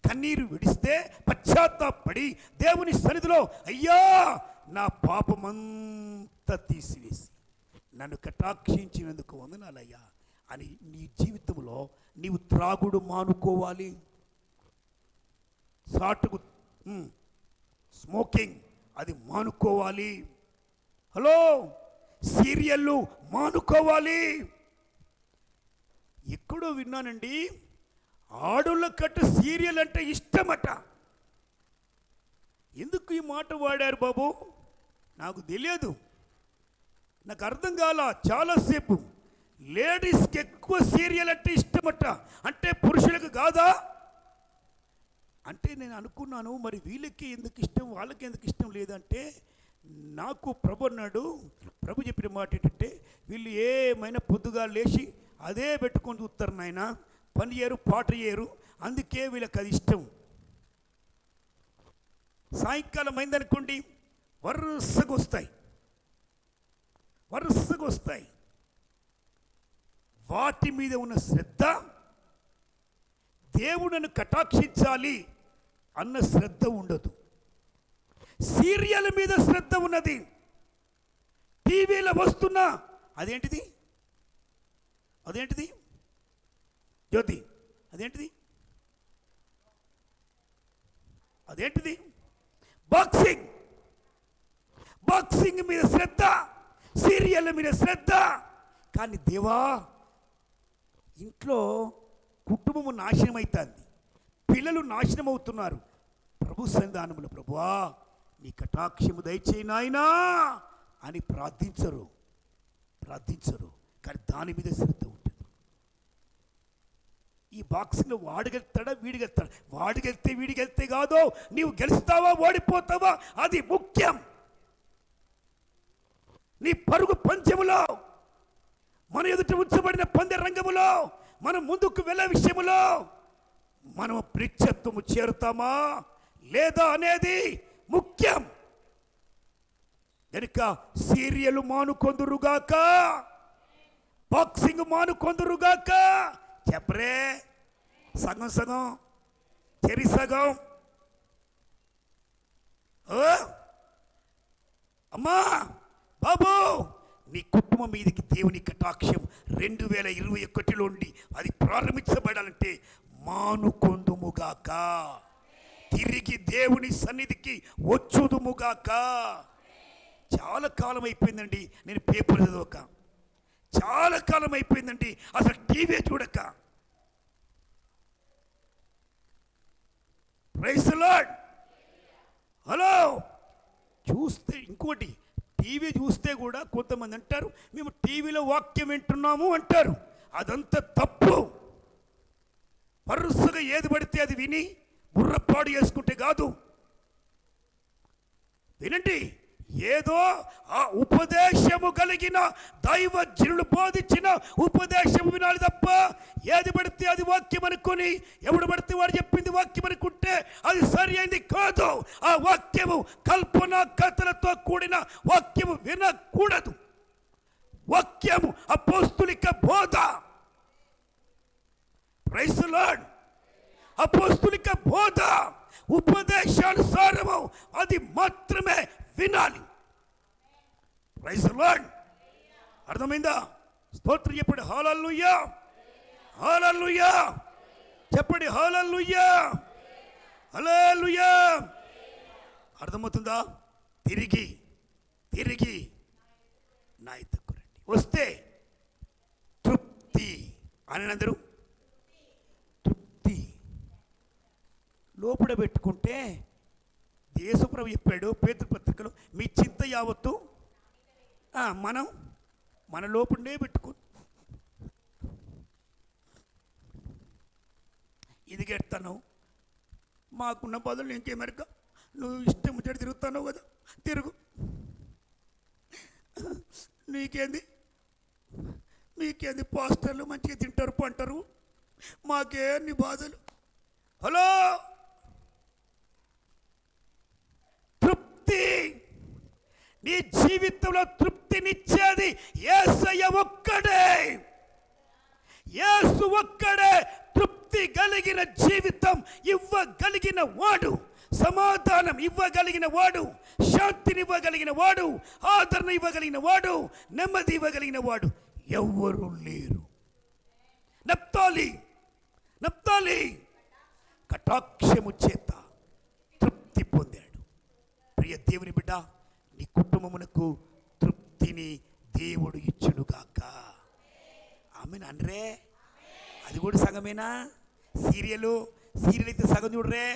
కన్నీరు విడిస్తే, పశ్చాత్తాపడి దేవుని సన్నిధిలో అయ్యా నా పాపమంతా తీసివేసి నన్ను కటాక్షించినందుకు వందనాలయ్యా అని నీ జీవితంలో నీవు త్రాగుడు మానుకోవాలి. సాటుకు స్మోకింగ్ అది మానుకోవాలి. హలో, సీరియళ్ళు మానుకోవాలి. ఎక్కడో విన్నానండి, ఆడోళ్ళ కట్ట సీరియల్ అంటే ఇష్టమట. ఎందుకు ఈ మాట వాడారు బాబు నాకు తెలియదు, నాకు అర్థం కాల. చాలాసేపు లేడీస్కి ఎక్కువ సీరియల్ అంటే ఇష్టమట. అంటే పురుషులకు కాదా అంటే నేను అనుకున్నాను, మరి వీళ్ళకి ఎందుకు ఇష్టం, వాళ్ళకి ఎందుకు ఇష్టం లేదంటే, నాకు ప్రభు అన్నాడు, ప్రభు చెప్పిన మాట ఏంటంటే, వీళ్ళు ఏమైనా పొద్దుగా లేచి అదే పెట్టుకొని చూస్తారు నాయన, పని చేయరు, పాట చేయరు, అందుకే వీళ్ళకి అది ఇష్టం. సాయంకాలం అయిందనుకోండి, వరుసగా వస్తాయి. వాటి మీద ఉన్న శ్రద్ధ, దేవుడిని కటాక్షించాలి అన్న శ్రద్ధ ఉండదు. సీరియల్ మీద శ్రద్ధ ఉన్నది. టీవీలో వస్తున్నా అదేంటిది జ్యోతి, అదేంటిది బాక్సింగ్ మీద శ్రద్ధ, సీరియల్ మీద శ్రద్ధ. కానీ దేవా, ఇంట్లో కుటుంబము నాశనం అవుతుంది, పిల్లలు నాశనం అవుతున్నారు. ప్రభు సన్నిధానములో ప్రభువా నీ కటాక్షము దయచేయి నాయనా అని ప్రార్థించరు. కానీ దాని మీద శ్రద్ధ ఉంటుంది. ఈ బాక్సింగ్లో వాడు గెలుస్తాడా, వీడు గెలుస్తాడా? వాడు గెలిస్తే వీడు గెలిస్తే కాదు, నీవు గెలుస్తావా ఓడిపోతావా అది ముఖ్యం. నీ పరుగు పంచములో, మన ఎదుట ఉంచబడిన పందె రంగములో, మనం ముందుకు వెళ్ళే విషయములో మనం ప్రిచ్చత్వము చేరుతామా లేదా అనేది ముఖ్యం. కనుక సీరియల్ మానుకొందురుగాక, బాక్సింగ్ మానుకొందురుగాక. చెప్పరే, సగం చెరి సగం. అమ్మా బాబు, నీ కుటుంబం మీదకి దేవుని కటాక్షం 2021లో ఉండి అది ప్రారంభించబడాలంటే మానుకొందుముగాక, తిరిగి దేవుని సన్నిధికి వచ్చుదుముగాక. చాలా కాలం అయిపోయిందండి నేను పేపర్ చదవక, చాలా కాలం అయిపోయిందండి అసలు టీవీ చూడక. Praise the lord. హలో, చూస్తే ఇంకోటి, టీవీ చూస్తే కూడా కొంతమంది అంటారు మేము టీవీలో వాక్యం వింటున్నాము అంటారు. అదంతా తప్పు. వరుసగా ఏది పడితే అది విని బుర్రపాడు చేసుకుంటే కాదు. వినండి, ఏదో ఆ ఉపదేశము కలిగిన దైవజనులు బోధించిన ఉపదేశం వినాలి తప్ప ఏది పడితే అది వాక్యం అనుకొని ఎవడు పడితే వాడు చెప్పింది వాక్యం అనుకుంటే అది సరి అయింది కాదు. ఆ వాక్యము కల్పన కథలతో కూడిన వాక్యము వినకూడదు. వాక్యము అపోస్తులిక బోధ. Praise the lord. అపోస్తులిక బోధ ఉపదేశానుసారము అది మాత్రమే వినాలి. Praise the lord. అర్థమైందా? స్తోత్రం చెప్పండి. హల్లెలూయా, హల్లెలూయా చెప్పండి. హల్లెలూయా, హల్లెలూయా. అర్థమవుతుందా? తిరిగి తిరిగి నా ఎద్దకు రండి. వస్తే తృప్తి అని అందరూ తృప్తి లోపల పెట్టుకుంటే యేసుప్రభు చెప్పాడు పేతురు పత్రికలో, మీ చింత యావత్తు మనం మన లోపలనే పెట్టుకో. ఇది గెడతాను మాకున్న బదులు ఇంకేమరిక నువ్వు ఇష్టం ముచ్చట తిరుగుతాను కదా, తిరుగు. మీకేంది పాస్టర్లు మంచిగా తింటారు పంటారు, మాకే నీ బాధలు. హలో, తృప్తి. నీ జీవితంలో తృప్తినిచ్చేది యేసయ్య ఒక్కడే. యేసు ఒక్కడే తృప్తి కలిగిన జీవితం ఇవ్వగలిగిన వాడు, సమాధానం ఇవ్వగలిగిన వాడు, శాంతిని ఇవ్వగలిగిన వాడు, ఆదరణ ఇవ్వగలిగిన వాడు, నెమ్మది ఇవ్వగలిగిన వాడు ఎవ్వరూ లేరు. నప్తాలి కటాక్షము చేత తృప్తి పొందాడు. ప్రియ దేవుని బిడ్డ, నీ కుటుంబమునకు తృప్తిని దేవుడు ఇచ్చునుగాక. ఆమె అనరే, అది కూడా సగమేనా? సీరియల్ అయితే సగం చూడరే.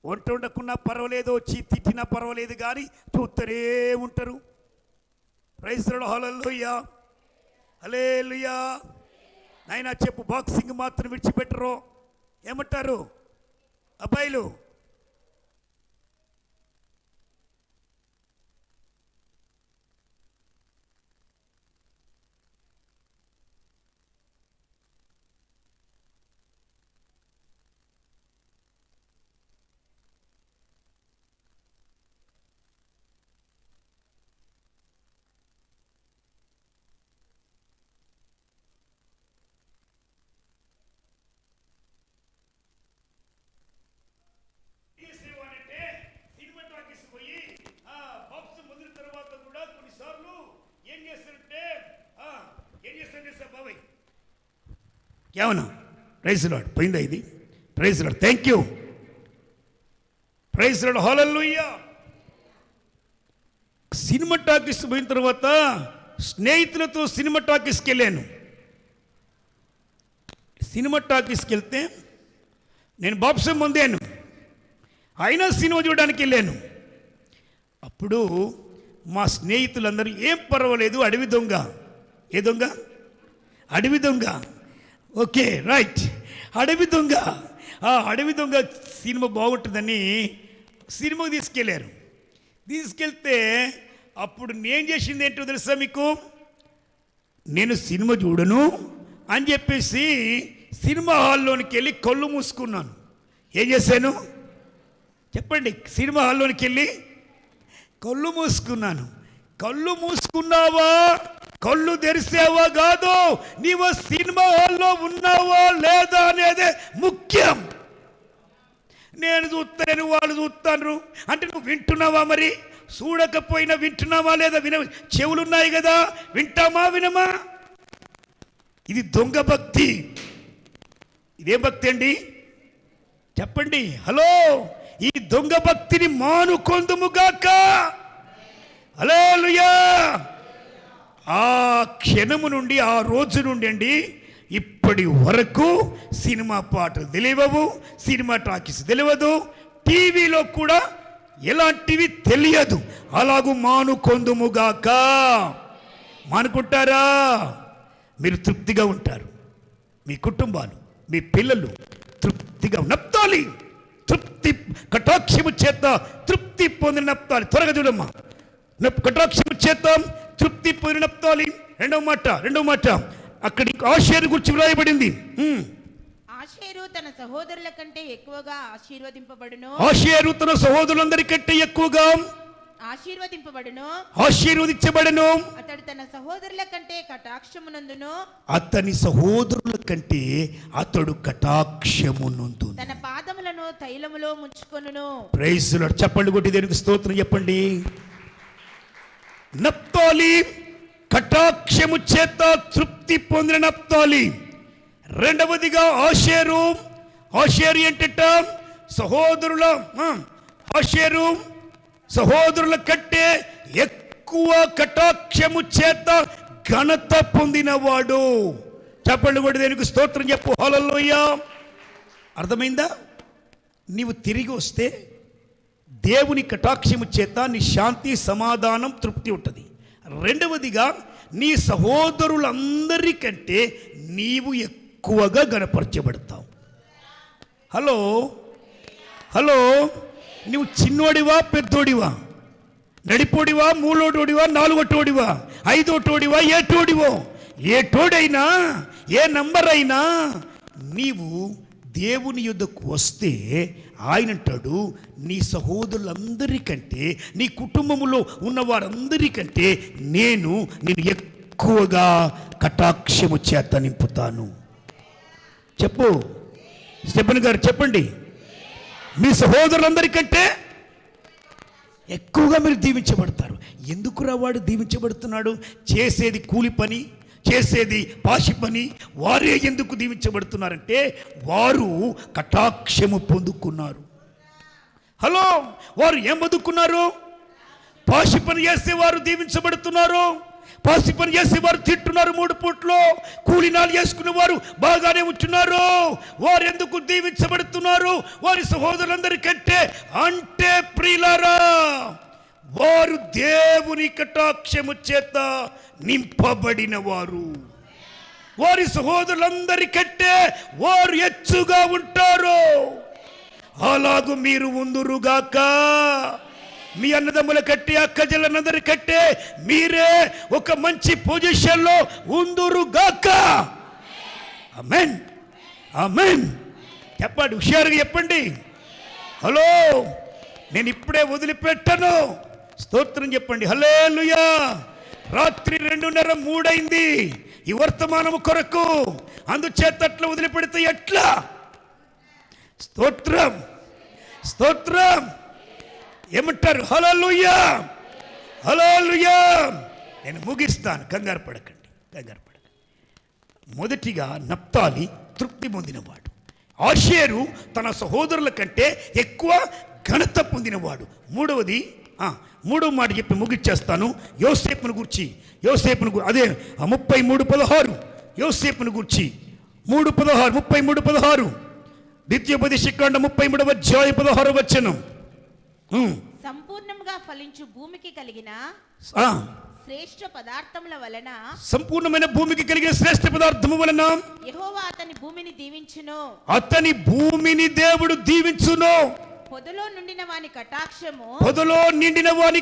వంట ఉండకున్నా పర్వాలేదు, వచ్చి తిట్టినా పర్వాలేదు, కానీ చూస్తూనే ఉంటారు. Praise the lord. హల్లెలూయా, హల్లెలూయా. నాయనా చెప్పు, బాక్సింగ్ మాత్రం విడిచిపెట్టరు. ఏమంటారు అబ్బాయిలు? ఏమన్నా? Praise the lord. పోయిందా ఇది? Praise the lord. Thank you. Praise the lord. హల్లెలూయా. సినిమా టాకీస్ పోయిన తర్వాత స్నేహితులతో సినిమా టాకీస్కి వెళ్ళాను. సినిమా టాకీస్కి వెళ్తే నేను బాప్సం పొందాను, అయినా సినిమా చూడడానికి వెళ్ళాను. అప్పుడు మా స్నేహితులందరూ ఏం పర్వాలేదు, అడవి దొంగ. ఏ దొంగ? అడవి దొంగ. Okay, right. అడవి దొంగ. ఆ అడవి దొంగ సినిమా బాగుంటుందని సినిమాకి తీసుకెళ్ళారు. తీసుకెళ్తే అప్పుడు నేను చేసింది ఏంటో తెలుసా మీకు? నేను సినిమా చూడను అని చెప్పేసి సినిమా హాల్లోనికి వెళ్ళి కళ్ళు మూసుకున్నాను. ఏం చేశాను చెప్పండి? సినిమా హాల్లోనికి వెళ్ళి కళ్ళు మూసుకున్నాను. కళ్ళు మూసుకున్నావా, కళ్ళు తెరిసావా కాదు, నీవు సినిమా హాల్లో ఉన్నావా లేదా అనేదే ముఖ్యం. నేను చూస్తాను, వాళ్ళు చూస్తాను అంటే నువ్వు వింటున్నావా? మరి చూడకపోయినా వింటున్నావా లేదా? చెవులున్నాయి కదా, వింటామా వినమా? ఇది దొంగ భక్తి. ఇదే భక్తి అండి? చెప్పండి. హలో, ఈ దొంగ భక్తిని మానుకొందుముగాక. హల్లెలూయా. ఆ క్షణము నుండి, ఆ రోజు నుండి అండి ఇప్పటి వరకు సినిమా పాటలు తెలియవు, సినిమా టాకీస్ తెలియదు, టీవీలో కూడా ఎలాంటివి తెలియదు. అలాగూ మానుకొందుముగాక. మానుకుంటారా? మీరు తృప్తిగా ఉంటారు, మీ కుటుంబాలు, మీ పిల్లలు తృప్తిగా. నప్తాలి తృప్తి కటాక్షము చేత తృప్తి పొందిన నప్తాలి. త్వరగా చూడమ్మా. కటాక్షము చేత తృప్తి పొందిన నప్తాలి. రెండవ మాట అక్కడ ఆషేరు గురించి వ్రాయబడింది. ఆషేరు తన సహోదరుల కంటే ఎక్కువగా ఆశీర్వదింపబడును. ఆషేరు తన సహోదరులందరికంటే ఎక్కువగా ఆశీర్వదించబడును. అతడు తన సహోదరుల కంటే కటాక్షమునందును. అతని సహోదరుల కంటే అతడు కటాక్షమునందు. తన పాదములను తైలములో ముంచుకొనును. Praise the lord. చెప్పండి కొట్టి దేవునికి స్తోత్రం చెప్పండి. నప్తాలి కటాక్షము చేత తృప్తి పొందిన నప్తాలి. రెండవదిగా ఆషేరు ఏంటంట ఆషేరు సహోదరుల కంటే ఎక్కువ కటాక్షము చేత ఘనత పొందినవాడు. చెప్పండి కూడా దేనికి స్తోత్రం చెప్పు. హల్లెలూయా. అర్థమైందా? నీవు తిరిగి వస్తే దేవుని కటాక్షము చేత నీ శాంతి, సమాధానం, తృప్తి ఉంటుంది. రెండవదిగా నీ సహోదరులందరికంటే నీవు ఎక్కువగా గణపరచబడతావు. హలో, నువ్వు చిన్నోడివా, పెద్దోడివా, నడిపోడివా, మూలోటోడివా, నాలుగోటోడివా, ఐదోటోడివా, ఏటోడైనా ఏ నంబర్ అయినా నీవు దేవుని యుద్ధకు వస్తే ఆయన అంటాడు, నీ సహోదరులందరికంటే, నీ కుటుంబములో ఉన్న వారందరికంటే నేను ఎక్కువగా కటాక్షము చేత నింపుతాను. చెప్పు స్టెఫెన్ గారు, చెప్పండి. మీ సహోదరులందరికంటే ఎక్కువగా మీరు దీవించబడతారు. ఎందుకురా వాడు దీవించబడుతున్నాడు? చేసేది కూలి పని, చేసేది పాషి పని. వారే ఎందుకు దీవించబడుతున్నారంటే వారు కటాక్షము పొందుకున్నారు. వారు ఏం పొందుకున్నారు? పాషి పని చేసే వారు దీవించబడుతున్నారు. పాసి పని చేసే వారు తింటున్నారు 3 పూట్లో. కూలినాలు చేసుకునే వారు బాగానే ఉంటున్నారు. వారు ఎందుకు దీవించబడుతున్నారు? వారి సహోదరులందరికంటే. అంటే ప్రియులారా, వారు దేవుని కటాక్షము చేత నింపబడిన వారు. వారి సహోదరులందరికంటే వారు హెచ్చుగా ఉంటారు. అలాగూ మీరు ఉందురుగాక. మీ అన్నదమ్ముల కట్టే, అక్కజలందరి కట్టే మీరే ఒక మంచి పొజిషన్లో ఉందురుగాక. ఆమేన్, ఆమేన్. చెప్పండి, హుషారుగా చెప్పండి. హలో, నేను ఇప్పుడే వదిలిపెట్టను. స్తోత్రం చెప్పండి. హల్లెలూయా. రాత్రి 2:30, 3 అయింది ఈ వర్తమానము కొరకు. అందుచేత అట్లా వదిలిపెడితే ఎట్లా? స్తోత్రం, స్తోత్రం. ఏమంటారు? హల్లెలూయా, హల్లెలూయా. నేను ముగిస్తాను, కంగారు పడకండి. మొదటిగా నప్తాలి తృప్తి పొందినవాడు. ఆషేరు తన సహోదరుల కంటే ఎక్కువ ఘనత పొందినవాడు. మూడవ మాట చెప్పి ముగిచ్చేస్తాను. యోసేపును గురించి అదే 33:16 యోసేపును గురించి 33:16 ద్వితీయోపదేశకాండం 33వ అధ్యాయం 16వ వచనం. సంపూర్ణంగా ఫలించు భూమికి కలిగిన శ్రేష్ఠ పదార్థముల వలన, సంపూర్ణమైన భూమికి కలిగిన శ్రేష్ఠ పదార్థము వలన యెహోవా అతని భూమిని దీవించును. అతని భూమిని దేవుడు దీవించును. పొదలో నిండిన వాని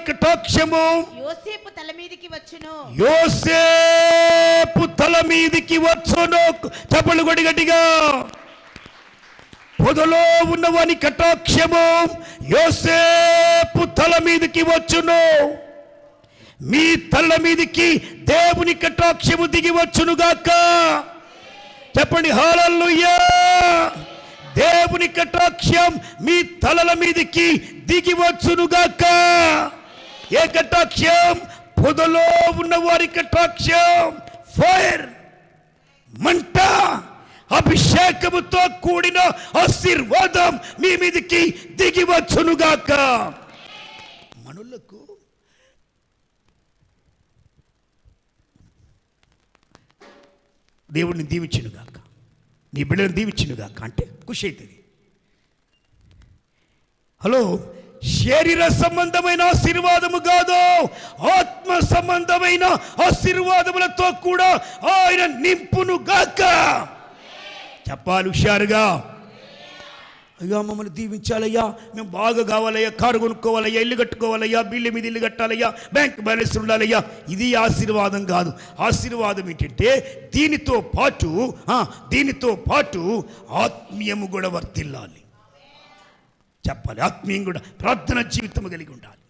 కటాక్షము యోసేపు తల మీదికి వచ్చును. చెప్పలు గట్టిగా. పొదలో ఉన్నవాని కటాక్షము యోసేపు తల మీదికి వచ్చును. మీ తల మీదికి దేవుని కటాక్షము దిగి వచ్చునుగాక. చెప్పండి హల్లెలూయా. దేవుని కటాక్షం మీ తలల మీదికి దిగి వచ్చునుగాక. ఏ కటాక్షం? పొదలో ఉన్న వారి కటాక్షం. ఫైర్, మంట, అభిషేకముతో కూడిన ఆశీర్వాదం మీ మీదికి దిగి వచ్చునుగాక. మనులకు దేవుడిని దీవించునుగాక, నీ బిడ్డను దీవించునుగాక అంటే ఖుషి అవుతుంది. హలో, శరీర సంబంధమైన ఆశీర్వాదము కాదు, ఆత్మ సంబంధమైన ఆశీర్వాదములతో కూడా ఆయన నింపునుగాక. చెప్పాలి హుషారుగా. అయ్యా మమ్మల్ని దీవించాలయ్యా, మేము బాగా కావాలయ్యా, కారు కొనుక్కోవాలయ్యా, ఇల్లు కట్టుకోవాలయ్యా, బిల్లు మీద ఇల్లు కట్టాలయ్యా, బ్యాంక్ బ్యాలెన్స్ ఉండాలయ్యా. ఇది ఆశీర్వాదం కాదు. ఆశీర్వాదం ఏంటంటే దీనితో పాటు ఆత్మీయము కూడా వర్తిల్లాలి. చెప్పాలి, ఆత్మీయం కూడా ప్రార్థన జీవితం కలిగి ఉండాలి,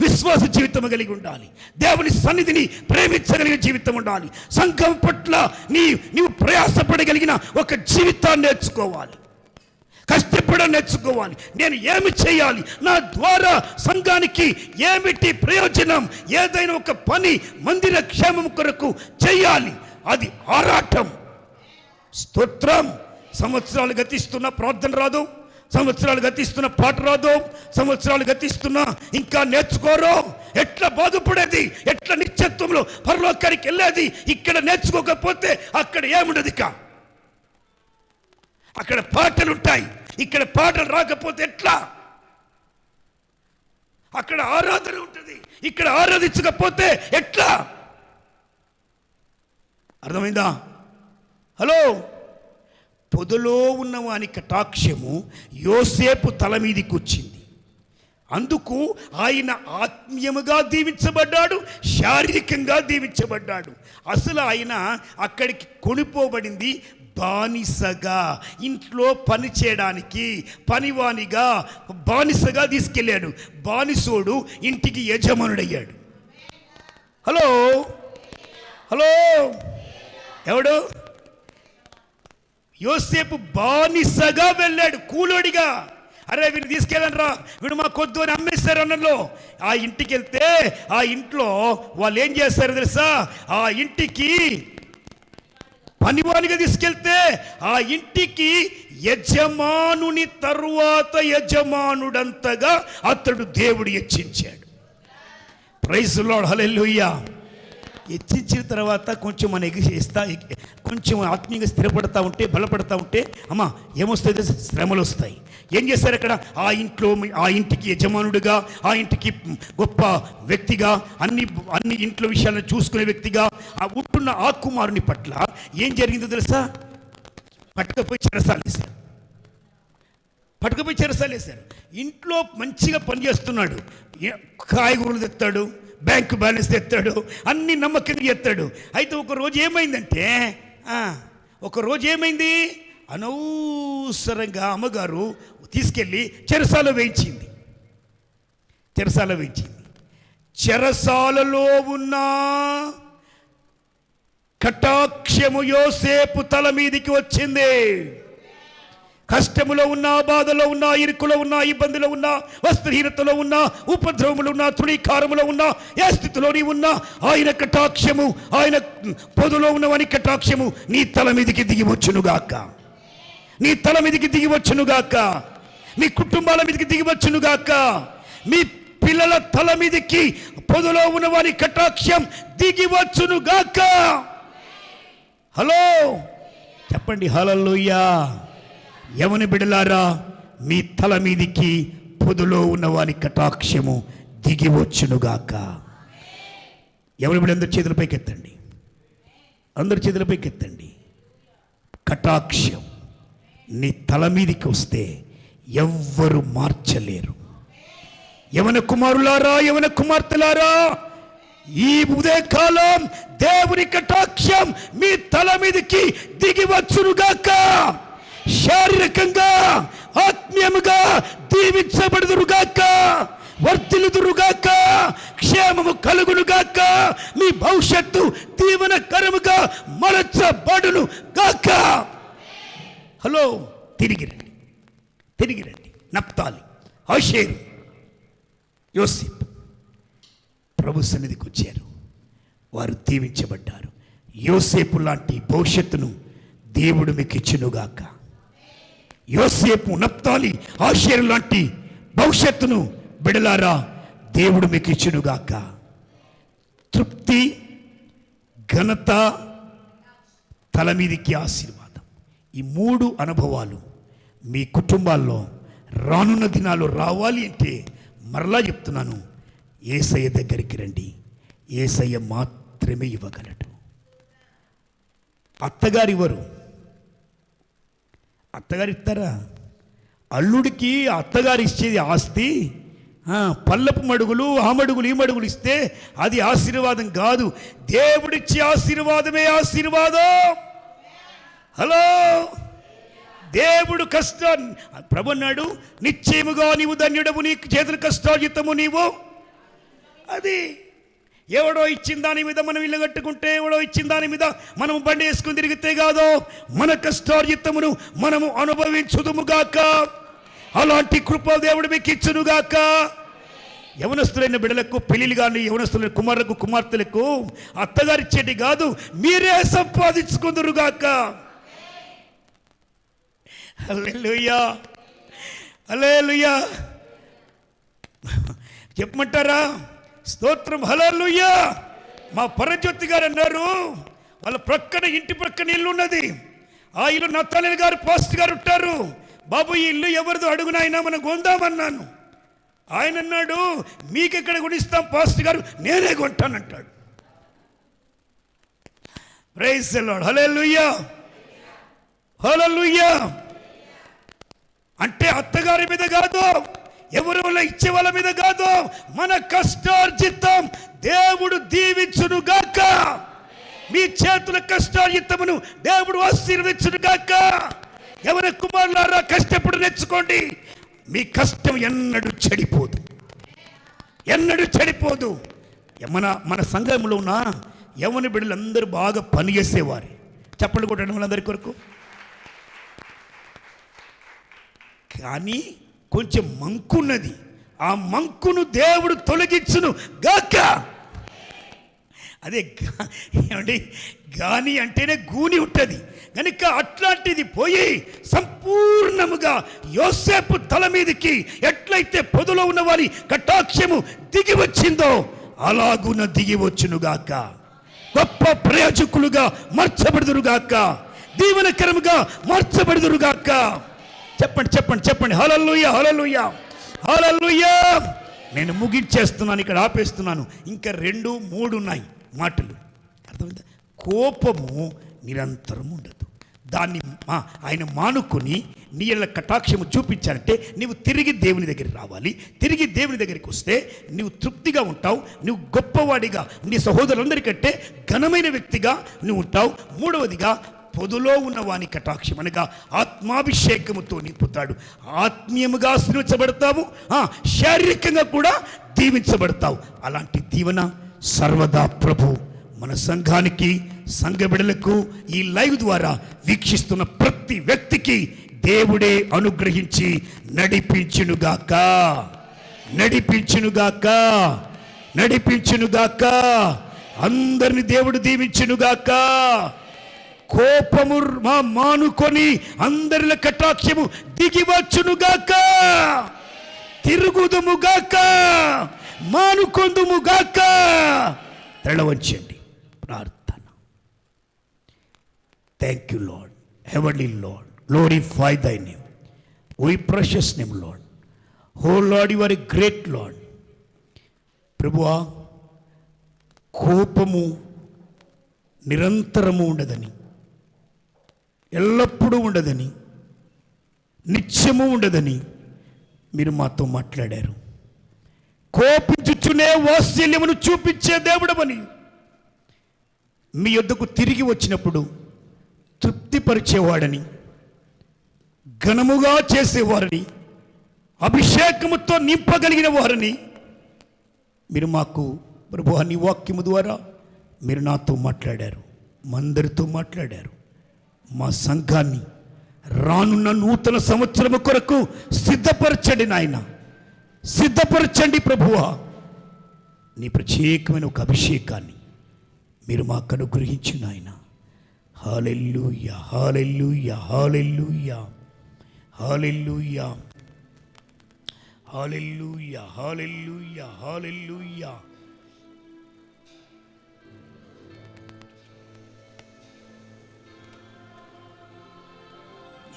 విశ్వాస జీవితం కలిగి ఉండాలి, దేవుని సన్నిధిని ప్రేమించగలిగిన జీవితం ఉండాలి, సంఘం పట్ల నీవు ప్రయాసపడగలిగిన ఒక జీవితాన్ని నేర్చుకోవాలి, కష్టపడ నేర్చుకోవాలి. నేను ఏమి చేయాలి, నా ద్వారా సంఘానికి ఏమిటి ప్రయోజనం, ఏదైనా ఒక పని మందిర క్షేమం కొరకు చేయాలి. అది ఆరాటం. స్తోత్రం. సంవత్సరాలు గతిస్తున్న ప్రార్థన రాదు, సంవత్సరాలు గతిస్తున్న పాట రాదు, సంవత్సరాలు గతిస్తున్నా ఇంకా నేర్చుకోరు. ఎట్లా బాధపడేది, ఎట్లా నిత్యత్వంలో పరలోకానికి వెళ్ళేది? ఇక్కడ నేర్చుకోకపోతే అక్కడ ఏముండదు. అక్కడ పాటలు ఉంటాయి, ఇక్కడ పాటలు రాకపోతే ఎట్లా? అక్కడ ఆరాధన ఉంటుంది, ఇక్కడ ఆరాధించకపోతే ఎట్లా? అర్థమైందా? హలో, పొదలో ఉన్న వాని కటాక్షము యోసేపు తల మీదికి వచ్చింది. అందుకు ఆయన ఆత్మీయముగా దీవించబడ్డాడు, శారీరకంగా దీవించబడ్డాడు. అసలు ఆయన అక్కడికి కొనిపోబడింది బానిసగా, ఇంట్లో పని చేయడానికి పనివానిగా బానిసగా తీసుకెళ్ళాడు. బానిసోడు ఇంటికి యజమానుడయ్యాడు. హలో హలో, ఎవడు? యోసేపు బానిసగా వెళ్ళాడు, కూలోడిగా. అరే వీడిని తీసుకెళ్ళండి రా, వీడు మా కొద్దు అని అమ్మేశారు అన్నలో. ఆ ఇంటికి వెళ్తే ఆ ఇంట్లో వాళ్ళు ఏం చేస్తారు తెలుసా? ఆ ఇంటికి పనివానిగా తీసుకెళ్తే ఆ ఇంటికి యజమానుని తరువాత యజమానుడంతగా అతడు దేవుడు హెచ్చించాడు. ప్రైజ్ లార్డ్, హల్లెలూయా. హెచ్చించిన తర్వాత కొంచెం మన ఎగిరిస్తా, కొంచెం ఆత్మీయంగా స్థిరపడతా ఉంటే, బలపడతా ఉంటే అమ్మా ఏమొస్తాయి? శ్రమలు వస్తాయి. ఏం చేశారు అక్కడ? ఆ ఇంటికి యజమానుడిగా, ఆ ఇంటికి గొప్ప వ్యక్తిగా, అన్ని ఇంట్లో విషయాలను చూసుకునే వ్యక్తిగా ఉంటున్న ఆ కుమారుని పట్ల ఏం జరిగిందో తెలుసా? పట్టుకపోయి చెరసాలేశారు. ఇంట్లో మంచిగా పనిచేస్తున్నాడు, కాయగూరలు తెస్తాడు, బ్యాంకు బ్యాలెన్స్ తెస్తాడు, అన్ని నమ్మకంగా చేస్తాడు. అయితే ఒకరోజు ఏమైంది? అనవసరంగా అమ్మగారు తీసుకెళ్ళి చెరసాలలో వేయించింది. చెరసాలలో ఉన్న కటాక్షము యోసేపు తల మీదికి వచ్చింది. కష్టములో ఉన్నా, బాధలో ఉన్నా, ఇరుకులో ఉన్నా, ఇబ్బందిలో ఉన్నా, వస్త్రహీనతలో ఉన్నా, ఉపద్రవములో ఉన్నా, తృణీకారములో ఉన్నా, ఏ స్థితిలో నీ ఉన్నా, ఆయన కటాక్షము, ఆయన పొదులో ఉన్నవాని కటాక్షము నీ తల మీదికి దిగివచ్చునుగాక, నీ తల మీదికి దిగివచ్చునుగాక, మీ కుటుంబాల మీదికి దిగివచ్చునుగాక, మీ పిల్లల తల మీదికి పొదులో ఉన్నవాని కటాక్షం దిగివచ్చునుగాక. హలో చెప్పండి, హల్లెలూయా. యవని బిడలారా, మీ తల మీదికి పొదులో ఉన్నవాని కటాక్షము దిగివచ్చునుగాక. యవని బిడ్డ అందరి చేతులపైకి ఎత్తండి. కటాక్షం నీ తల మీదికి వస్తే ఎవ్వరు మార్చలేరు. యవన కుమారులారా, యవన కుమార్తెలారా, ఈ ఉదయకాలం దేవుని కటాక్షం మీ తల మీదికి దిగివచ్చునుగాక. శారీరకంగా, ఆత్మీయముగా దీవించబడుదురుగాక, వర్ధిల్లుదురుగాక, క్షేమము కలుగునుగాక, మీ భవిష్యత్తు దీవెనకరముగా మలచబడును గాక. హలో, తిరిగి రండి. నప్తాలి, ఆషేరు, యోసేపు ప్రభు సన్నిధికి వచ్చారు. వారు దీవించబడ్డారు. యోసేపు లాంటి భవిష్యత్తును దేవుడు మీకు ఇచ్చునుగాక. యోసేపు, నప్తాలి, ఆషేరు లాంటి భవిష్యత్తును బిడలారా దేవుడు మీకు ఇచ్చునుగాక. తృప్తి, ఘనత, తల మీదికి ఆశీర్వాదం, ఈ 3 అనుభవాలు మీ కుటుంబాల్లో రానున్న దినాలు రావాలి అంటే మరలా చెప్తున్నాను, యేసయ్య దగ్గరికి రండి. యేసయ్య మాత్రమే ఇవ్వగలడు. అత్తగారు ఇవ్వరు. అత్తగారు ఇస్తారా? అల్లుడికి అత్తగారు ఇచ్చేది ఆస్తి, పల్లపు మడుగులు, ఆ మడుగులు, ఈ మడుగులు ఇస్తే అది ఆశీర్వాదం కాదు. దేవుడిచ్చే ఆశీర్వాదమే ఆశీర్వాదం. హలో, దేవుడు కష్టాన్ని ప్రభు అన్నాడు, నిశ్చయముగా నీవు ధన్యుడవు, నీ చేతుల కష్టార్జితము నీవు. అది ఎవడో ఇచ్చిన దాని మీద మనం ఇల్లు కట్టుకుంటే, ఎవడో ఇచ్చిన దాని మీద మనం బండి వేసుకుని తిరిగితే కాదు, మన కష్టార్జితమును మనము అనుభవించుదుముగాక. అలాంటి కృప దేవుడు మీకు ఇచ్చునుగాక. యవనస్తులైన బిడ్డలకు పెళ్లిలు కానీ, యవనస్తులైన కుమారులకు కుమార్తెలకు అత్తగారిచ్చేటి కాదు, మీరే సంపాదించుకుందురుగాక. హల్లెలూయా, హల్లెలూయా. చెప్పమంటారా? స్తోత్రం, హల్లెలూయా. మా పరజ్యోతి గారు అన్నారు, వాళ్ళ ప్రక్కన, ఇంటి ప్రక్కన ఇల్లు ఉన్నది. ఆ ఇల్లు నత్తాలి గారు పాస్టర్ గారు ఉంటారు. బాబు ఈ ఇల్లు ఎవరిదో అడుగునైనా మనం కొందామన్నాను. ఆయన అన్నాడు, మీకెక్కడ కొనిస్తాం పాస్టర్ గారు, నేనే కొంటానంటాడు. ప్రైజ్ ది లార్డ్, హల్లెలూయా, హల్లెలూయా. అంటే అత్తగారి మీద కాదు, ఎవరి వల్ల ఇచ్చే వాళ్ళ మీద కాదు, మన కష్టార్జితం దేవుడు దీవించును గాక. మీ చేతుల కష్టార్జితమును దేవుడు ఆశీర్వదించును గాక. ఎవరి కుమారులారా కష్టపడి నేర్చుకోండి, మీ కష్టం ఎన్నడూ చెడిపోదు, ఎన్నడూ చెడిపోదు. మన సంఘంలో ఉన్న యవన బిడ్డలందరూ బాగా పనిచేసేవారు. చప్పట్లు కొట్టండి వాళ్ళందరి కొరకు. కానీ కొంచెం మంకున్నది, ఆ మంకును దేవుడు తొలగించును గాక. అదే ఏమండి, గాని అంటేనే గూని ఉంటుంది కనుక అట్లాంటిది పోయి సంపూర్ణముగా యోసేపు తల మీదకి ఎట్లయితే పొదలో ఉన్న వారి కటాక్షము దిగి వచ్చిందో అలాగున దిగి వచ్చునుగాక. గొప్ప ప్రయోజకులుగా మార్చబడుదురుగాక, దీవెనకరముగా మార్చబడుదురుగాక. చెప్పండి, చెప్పండి, చెప్పండి. హల్లెలూయా, హల్లెలూయా, హల్లెలూయా. నేను ముగించేస్తున్నాను, ఇక్కడ ఆపేస్తున్నాను. ఇంకా 2, 3 ఉన్నాయి మాటలు. అర్థమైందా? కోపము నిరంతరం ఉండదు. దాన్ని ఆయన మానుకొని నీళ్ళ కటాక్షము చూపించాలంటే నీవు తిరిగి దేవుని దగ్గరికి రావాలి. తిరిగి దేవుని దగ్గరికి వస్తే నువ్వు తృప్తిగా ఉంటావు, నువ్వు గొప్పవాడిగా, నీ సహోదరులందరికంటే ఘనమైన వ్యక్తిగా నువ్వు ఉంటావు. మూడవదిగా, పొదులో ఉన్న వాని కటాక్షం అనగా ఆత్మాభిషేకముతో నింపుతాడు. ఆత్మీయముగా ఆశీర్వదించబడతావు, శారీరకంగా కూడా దీవించబడతావు. అలాంటి దీవెన సర్వదా ప్రభు మన సంఘానికి, సంఘ బిడ్డలకు, ఈ లైవ్ ద్వారా వీక్షిస్తున్న ప్రతి వ్యక్తికి దేవుడే అనుగ్రహించి నడిపించునుగాక, నడిపించునుగాక, నడిపించునుగాక. అందరిని దేవుడు దీవించునుగాక. కోపము మానుకొని అందరిల కటాక్షము దిగివచ్చునుగాక. తిరుగుదుముగాక, మానుకొందుముగాక. తెల్లవంచండి. ప్రార్థన. Thank you lord, heavenly lord, glorify thy name, we precious name lord. O lord, you are a great lord. ప్రభువా, కోపము నిరంతరము ఉండదని, ఎల్లప్పుడూ ఉండదని, నిత్యము ఉండదని మీరు మాతో మాట్లాడారు. కోపించుచునే వాత్సల్యమును చూపించే దేవుడమని, మీ యొద్దకు తిరిగి వచ్చినప్పుడు తృప్తిపరిచేవాడని, ఘనముగా చేసేవారని, అభిషేకముతో నింపగలిగిన వారని మీరు మాకు ప్రభువా నీ వాక్యము ద్వారా మీరు నాతో మాట్లాడారు, మా అందరితో మాట్లాడారు. మా సంఘాన్ని రానున్న నూతన సంవత్సరము కొరకు సిద్ధపరచండి నాయన, సిద్ధపరచండి ప్రభువా. నీ ప్రత్యేకమైన ఒక అభిషేకాన్ని మీరు మాకు అనుగ్రహించి నాయన. హల్లెలూయా, హల్లెలూయా, హల్లెలూయా, హల్లెలూయా, హల్లెలూయా, హల్లెలూయా, హల్లెలూయా.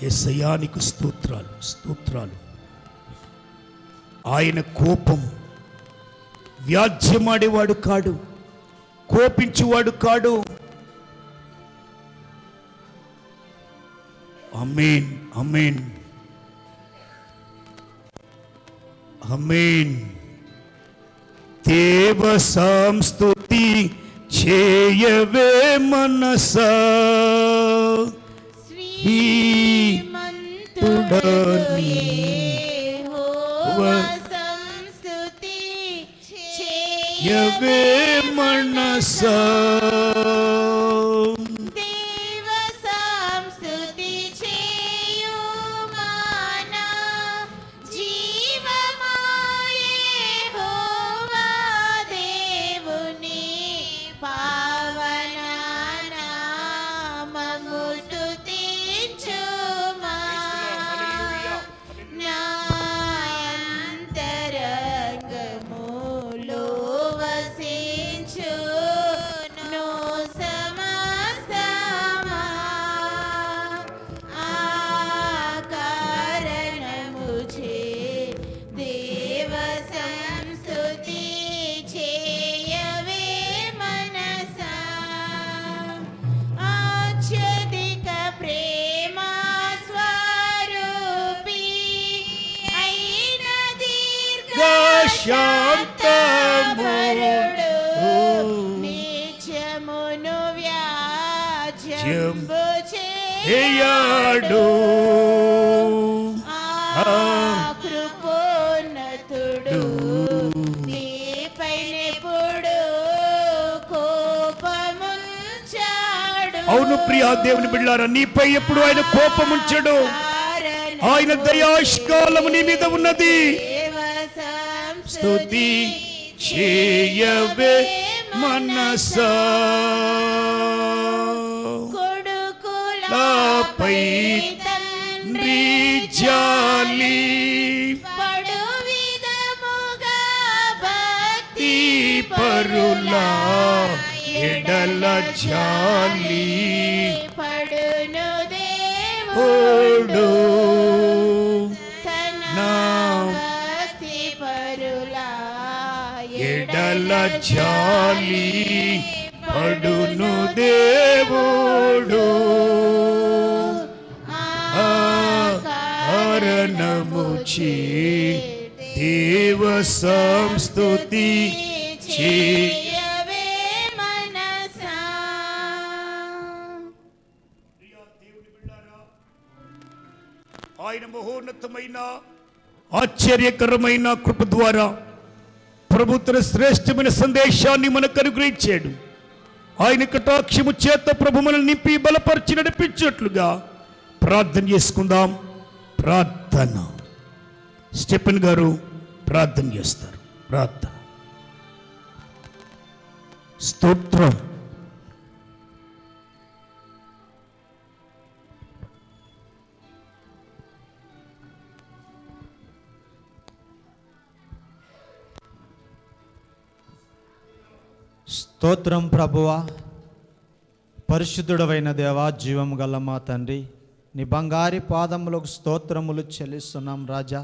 యేసయ్యా నీకు స్తోత్రాలు, స్తోత్రాలు. ఆయన కోపం వ్యాజ్యమాడేవాడు కాడు, కోపించువాడు కాడు. ఆమేన్, ఆమేన్. ఆమేన్. దేవ సంస్తుతి చేయవే మనసా, శ్రీమంతుడని యెహోవా సంస్తుతి యవే మనసా. దేవ సంస్తుతి చేయు మన జీవమా యెహోవా దేవుని పావన నామము స్తుతించుమా. నా అంతరంగములో వసించును సమస్తమా. ఆ కారణముచే దేవ సంస్తుతి చేయవే మనసా. అత్యధిక ప్రేమ స్వరూపి అయిన దీర్ఘశాంతపరుడు నిత్యమును వ్యాజ్యంబు ఏయాడు కృపోన్నతుడు నీపైనెప్పుడు కోపముంచాడు. అవును ప్రియా దేవుని బిడ్డలారా, నీపై ఎప్పుడు ఆయన కోపముంచడు. ఆయన దయాష్కాలము నీ మీద ఉన్నది. స్తుతి చేయవే మనసా. కొడుకులపై తండ్రి జాలి పడు విధముగా భక్తి పరులా ఎడల జాలి పడును ఓడు తన నా భక్తి పరులా ఎడల జాలి పడును దేవుడు. కారణముచి దేవ సంస్తుతి చేయవే మనసా. ఆయన మహోన్నతమైన ఆశ్చర్యకరమైన కృప ద్వారా ప్రభుత్వ శ్రేష్టమైన సందేశాన్ని మనకు అనుగ్రహించాడు. ఆయన కటాక్షము చేత ప్రభు మనల్ని నింపి బలపరిచి నడిపించేట్లుగా ప్రార్థన చేసుకుందాం. ప్రార్థన. స్టెఫెన్ గారు ప్రార్థన చేస్తారు. ప్రార్థన. స్తోత్రం. స్తోత్రం ప్రభువా, పరిశుద్ధుడవైన దేవా, జీవం గల మా తండ్రి, నీ బంగారి పాదములకు స్తోత్రములు చెల్లిస్తున్నాం రాజా.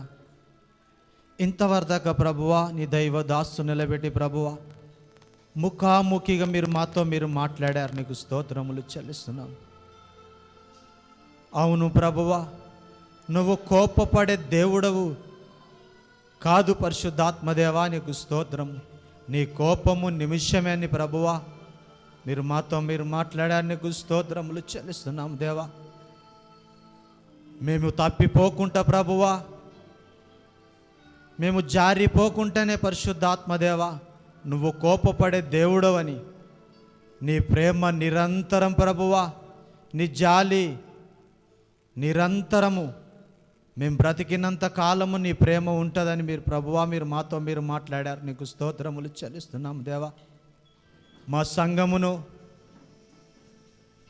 ఇంతవరదాకా ప్రభువా నీ దైవ దాసు నిలబెట్టి ప్రభువా ముఖాముఖిగా మీరు మాట్లాడారు, నీకు స్తోత్రములు చెల్లిస్తున్నాం. అవును ప్రభువా, నువ్వు కోపపడే దేవుడవు కాదు పరిశుద్ధాత్మదేవా, నీకు స్తోత్రం. నీ కోపము నిమిషమే అని ప్రభువా మీరు మాట్లాడారు, నీకు స్తోత్రములు చెల్లిస్తున్నాం దేవా. మేము తప్పిపోకుండా ప్రభువా, మేము జారిపోకుండానే పరిశుద్ధాత్మదేవా నువ్వు కోపపడే దేవుడవని, నీ ప్రేమ నిరంతరం ప్రభువా, నీ జాలి నిరంతరము, మేము బ్రతికినంత కాలము నీ ప్రేమ ఉంటుందని మీరు ప్రభువా మీరు మాట్లాడారు, నీకు స్తోత్రములు చెల్లిస్తున్నాం దేవా. మా సంఘమును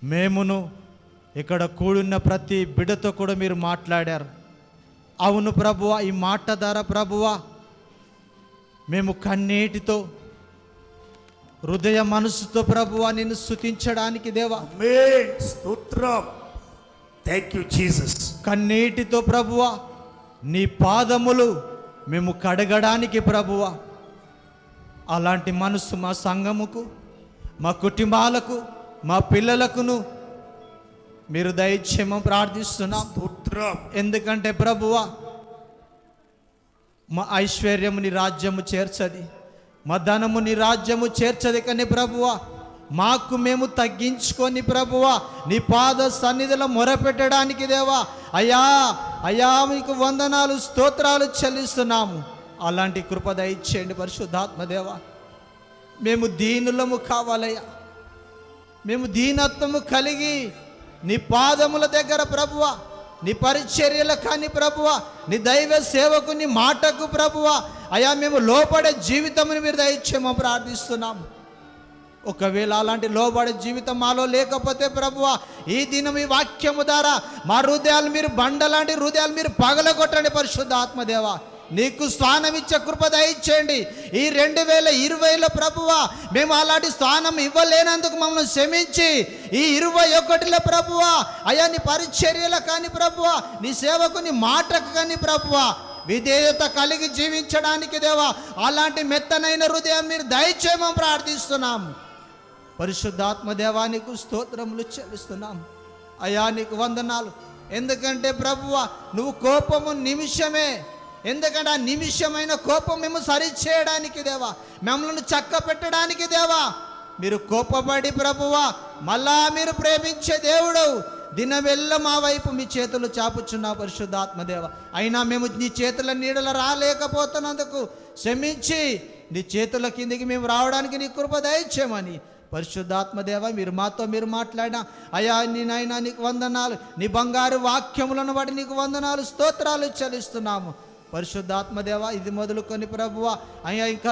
మేమును ఇక్కడ కూడున్న ప్రతి బిడ్డతో కూడా మీరు మాట్లాడారు. అవును ప్రభువా, ఈ మాట ద్వారా ప్రభువా మేము కన్నీటితో హృదయ మనసుతో ప్రభువా నిన్ను స్తుతించడానికి దేవా, ఆమేన్. స్తోత్రం. Thank you Jesus. కన్నీటితో ప్రభువా నీ పాదములు మేము కడగడానికి ప్రభువా అలాంటి మనసు మా సంఘముకు, మా కుటుంబాలకు, మా పిల్లలకును మీరు దయచేయమని ప్రార్థిస్తున్నాం. స్తోత్రం. ఎందుకంటే ప్రభువా మా ఐశ్వర్యము నీ రాజ్యము చేర్చది, మా ధనము నీ రాజ్యము చేర్చది. కానీ ప్రభువా మాకు మేము తగ్గించుకొని ప్రభువా నీ పాద సన్నిధిలో మొరపెట్టడానికి దేవా అయ్యా అయ్యా మీకు వందనాలు స్తోత్రాలు చెల్లిస్తున్నాము. అలాంటి కృప దయచేయండి పరిశుద్ధాత్మదేవా. మేము దీనులము కావాలయ్యా, మేము దీనత్వము కలిగి నీ పాదముల దగ్గర ప్రభువా, నీ పరిచర్యల కానీ ప్రభువా, నీ దైవ సేవకు నీ మాటకు ప్రభువా అయా మేము లోపడే జీవితముని మీరు దయచేయమని ప్రార్థిస్తున్నాము. ఒకవేళ అలాంటి లోబడే జీవితం మాలో లేకపోతే ప్రభువా ఈ దినం ఈ వాక్యము ద్వారా మా హృదయాలు మీరు బండలాంటి హృదయాలు మీరు పగలగొట్టండి పరిశుద్ధాత్మదేవా. నీకు స్థానం ఇచ్చే కృప దయచేయండి. ఈ 2020లో ప్రభువా మేము అలాంటి స్థానం ఇవ్వలేనందుకు మమ్మల్ని క్షమించి ఈ 21లో ప్రభువా అయ్యా నీ పరిచర్యల కానీ ప్రభువా నీ సేవకు నీ మాటకు కానీ ప్రభువా విధేయత కలిగి జీవించడానికి దేవా అలాంటి మెత్తనైన హృదయం మీరు దయచేయమని ప్రార్థిస్తున్నాం. పరిశుద్ధాత్మ దేవానికి స్తోత్రములు చెల్లిస్తున్నాం. అయ్యా నీకు వందనాలు. ఎందుకంటే ప్రభువా నువ్వు కోపము నిమిషమే, ఎందుకంటే ఆ నిమిషమైన కోపం మేము సరిచేయడానికి దేవా, మమ్మల్ని చక్క పెట్టడానికి దేవా మీరు కోపపడి ప్రభువా మళ్ళా మీరు ప్రేమించే దేవుడు దినవెల్ల మా వైపు మీ చేతులు చాపుచున్నా పరిశుద్ధాత్మదేవ. అయినా మేము నీ చేతుల నీడల రాలేకపోతున్నందుకు క్షమించి నీ చేతుల కిందికి మేము రావడానికి నీ కృప దయచేయమని పరిశుద్ధాత్మదేవ మీరు మాతో మీరు మాట్లాడినా అయ్యా నీ నాయనా నీకు వందనాలు, నీ బంగారు వాక్యములను బట్టి నీకు వందనాలు స్తోత్రాలు చెల్లిస్తున్నాము. పరిశుద్ధాత్మదేవ ఇది మొదలుకొని ప్రభువా అయ్యా ఇంకా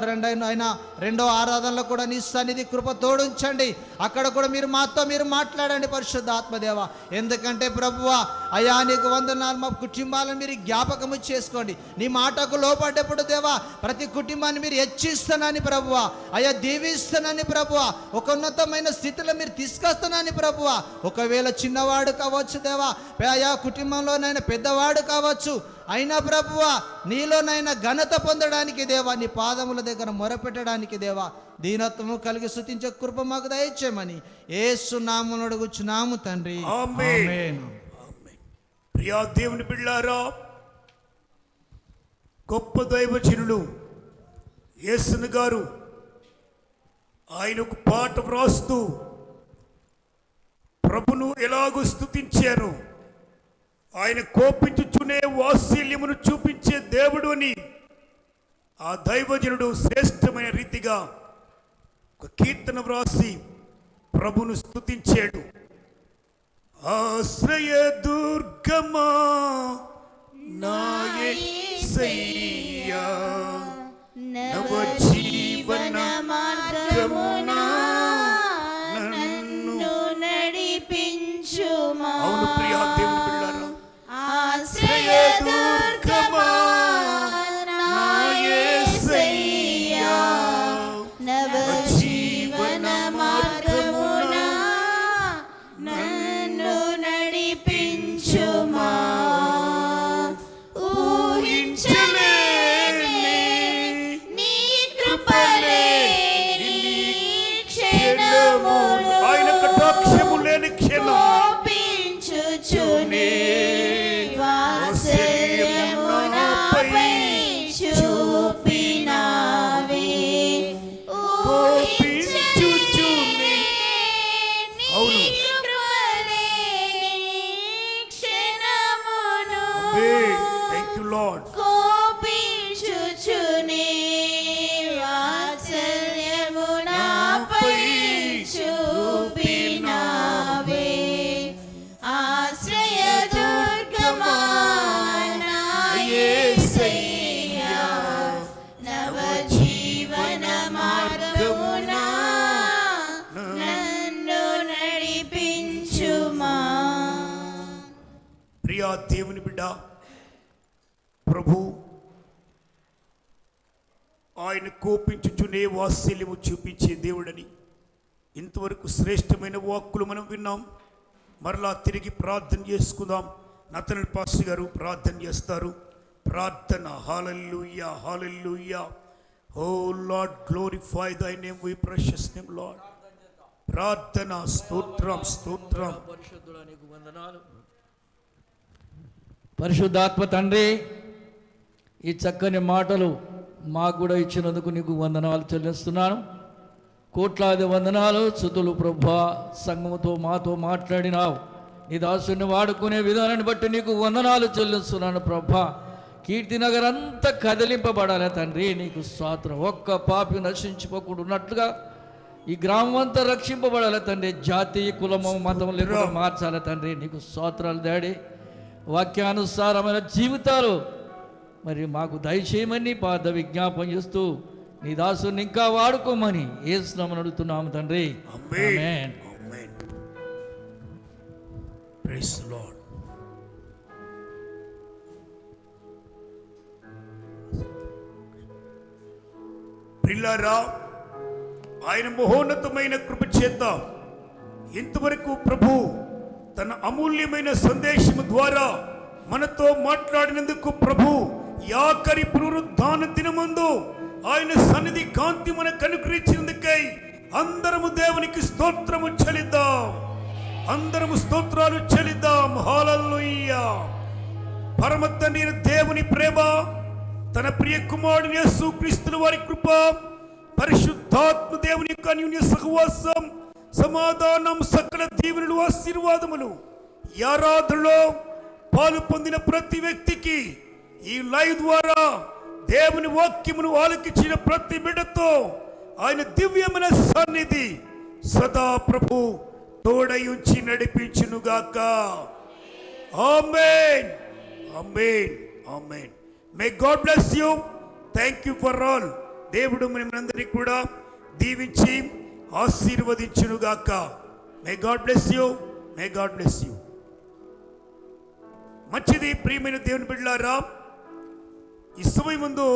రెండో ఆరాధనలో కూడా నీ సన్నిధి కృప తోడుంచండి. అక్కడ కూడా మీరు మాతో మీరు మాట్లాడండి పరిశుద్ధాత్మదేవ. ఎందుకంటే ప్రభువా అయ్యా నీకు వందనాలు, మా కుటుంబాలను మీరు జ్ఞాపకము చేసుకోండి. నీ మాటకు లోపడ్డప్పుడు దేవా ప్రతి కుటుంబాన్ని మీరు హెచ్చిస్తానని ప్రభువా అయ్యా దీవిస్తానని ప్రభువా ఒక ఉన్నతమైన స్థితిలో మీరు తీసుకొస్తానని ప్రభువా. ఒకవేళ చిన్నవాడు కావచ్చు దేవా అయ్యా కుటుంబంలోనైనా పెద్దవాడు కావచ్చు, అయినా ప్రభువా నీలోనైనా ఘనత పొందడానికి దేవా నీ పాదముల దగ్గర మొరపెట్టడానికి దేవా దీనత్వము కలిగి స్తుతించే కృప మాకు దయచేయమని యేసు నామమున అడుగుచున్నాము తండ్రి. ఆమేన్. ప్రియా దేవుని బిడ్డలారా, గొప్ప దైవజనులు యేసుని గారు ఆయనకు పాట వ్రాస్తూ ప్రభును ఎలాగూ స్తుతించారు, ఆయన కోపించుచునే వాత్సల్యమును చూపించే దేవుడు అని ఆ దైవజనుడు శ్రేష్టమైన రీతిగా ఒక కీర్తన వ్రాసి ప్రభును స్తుతించాడు. ఆశ్రయ దుర్గమా నా యేసయ్యా, నవ జీవన మార్గమునా నన్ను నడిపించుమా. అవును ప్రియా దేవుని బిడ్డలారా, ఆశ్రయ దుర్గమా నా యేసయ్యా, నవ జీవన మార్గమునా నన్ను నడిపించుమా. ఊహించలేని నీ కృపలేని క్షణములు, ఆయన కటాక్షము లేని క్షణం కోపించుచునే వాత్సల్యము నాపై చూపినావే. కోపించుచునే నీ కృపలేని క్షణమును థాంక్ యూ లార్డ్ కోపించుచునే వాత్సల్యము నాపై చూపినావే. ఆశ్రయ దుర్గమా నా యేసయ్యా, నవ జీవన మార్గమునా నన్ను నడిపించుమా. ప్రియా దేవుని బిడ్డ, ప్రభు ఆయన కోపించుచునే వాత్సల్యము చూపించే దేవుడని ఇంతవరకు శ్రేష్టమైన వాక్కులు మనం విన్నాం. మరలా తిరిగి ప్రార్థన చేసుకుందాం. నతనల్ పాస్టర్ గారు ప్రార్థన చేస్తారు. ప్రార్థన. హల్లెలూయా హల్లెలూయా. ఓ లార్డ్ గ్లోరిఫై దై నేమ్, వి ప్రెషియస్ నేమ్ లార్డ్. ప్రార్థన. స్తోత్రం స్తోత్రం. పరిశుద్ధుడానికి వందనాలు. పరిశుద్ధాత్మ తండ్రి, ఈ చక్కని మాటలు మాకు కూడా ఇచ్చినందుకు నీకు వందనాలు చెల్లిస్తున్నాను. కోట్లాది వందనాలు. స్తుతులు ప్రభువా, సంఘముతో మాతో మాట్లాడినావు. నీ దాసుని వాడుకునే విధానాన్ని బట్టి నీకు వందనాలు చెల్లిస్తున్నాను ప్రభా. కీర్తినగర్ అంతా కదిలింపబడాలి తండ్రి. నీకు స్తోత్రం. ఒక్క పాపి నశించిపోకుండా ఉన్నట్లుగా ఈ గ్రామం అంతా రక్షింపబడాలి తండ్రి. జాతి కులము మతం లేకుండా మార్చాలి తండ్రి. నీకు స్తోత్రాలు డాడీ. వాక్యానుసారమైన జీవితాలు మరి మాకు దయచేయమని పాద విజ్ఞాపం చేస్తూ నీ దాసుని ఇంకా వాడుకోమని యేసునామమున అడుగుతున్నాము తండ్రి. ఆమేన్. Praise the Lord. ప్రియులారా, ఆయన మహోన్నతమైన కృప చేత ఇంతవరకు ప్రభు తన అమూల్యమైన సందేశము ద్వారా మనతో మాట్లాడినందుకు ప్రభు యాకరి పునరుద్ధాన దినమందు ఆయన సన్నిధి కాంతి మనకు అనుగ్రహించినందుకై అందరము దేవునికి స్తోత్రము చెల్లిద్దాం. అందరము స్తోత్రాలు చెల్లిద్దాం. హల్లెలూయా. పరమ తండ్రి దేవుని ప్రేమ, తన ప్రియ కుమారుడు యేసుక్రీస్తు వారి కృప, పరిశుద్ధాత్మ దేవుని యొక్క అన్యోన్య సహవాసం, సమాధానం, సకల దీవెనలు, ఆశీర్వాదములు ఈ ఆరాధనలో పాలు పొందిన ప్రతి వ్యక్తికి, ఈ లైవ్ ద్వారా దేవుని వాక్యమును ఆలకించిన ప్రతి బిడ్డతో ఆయన దివ్యమైన సన్నిధి సదా ప్రభు తోడై ఉంచి నడిపించునుగాక. ఆమేన్, ఆమేన్, ఆమేన్. May God bless you. Thank you for all. దేవుడు మనందరినీ కూడా దీవించి ఆశీర్వదించునుగాక. May God bless you. May God bless you. మంచిది ప్రియమైన దేవుని బిడ్డలారా, ఈ సమయం ముందు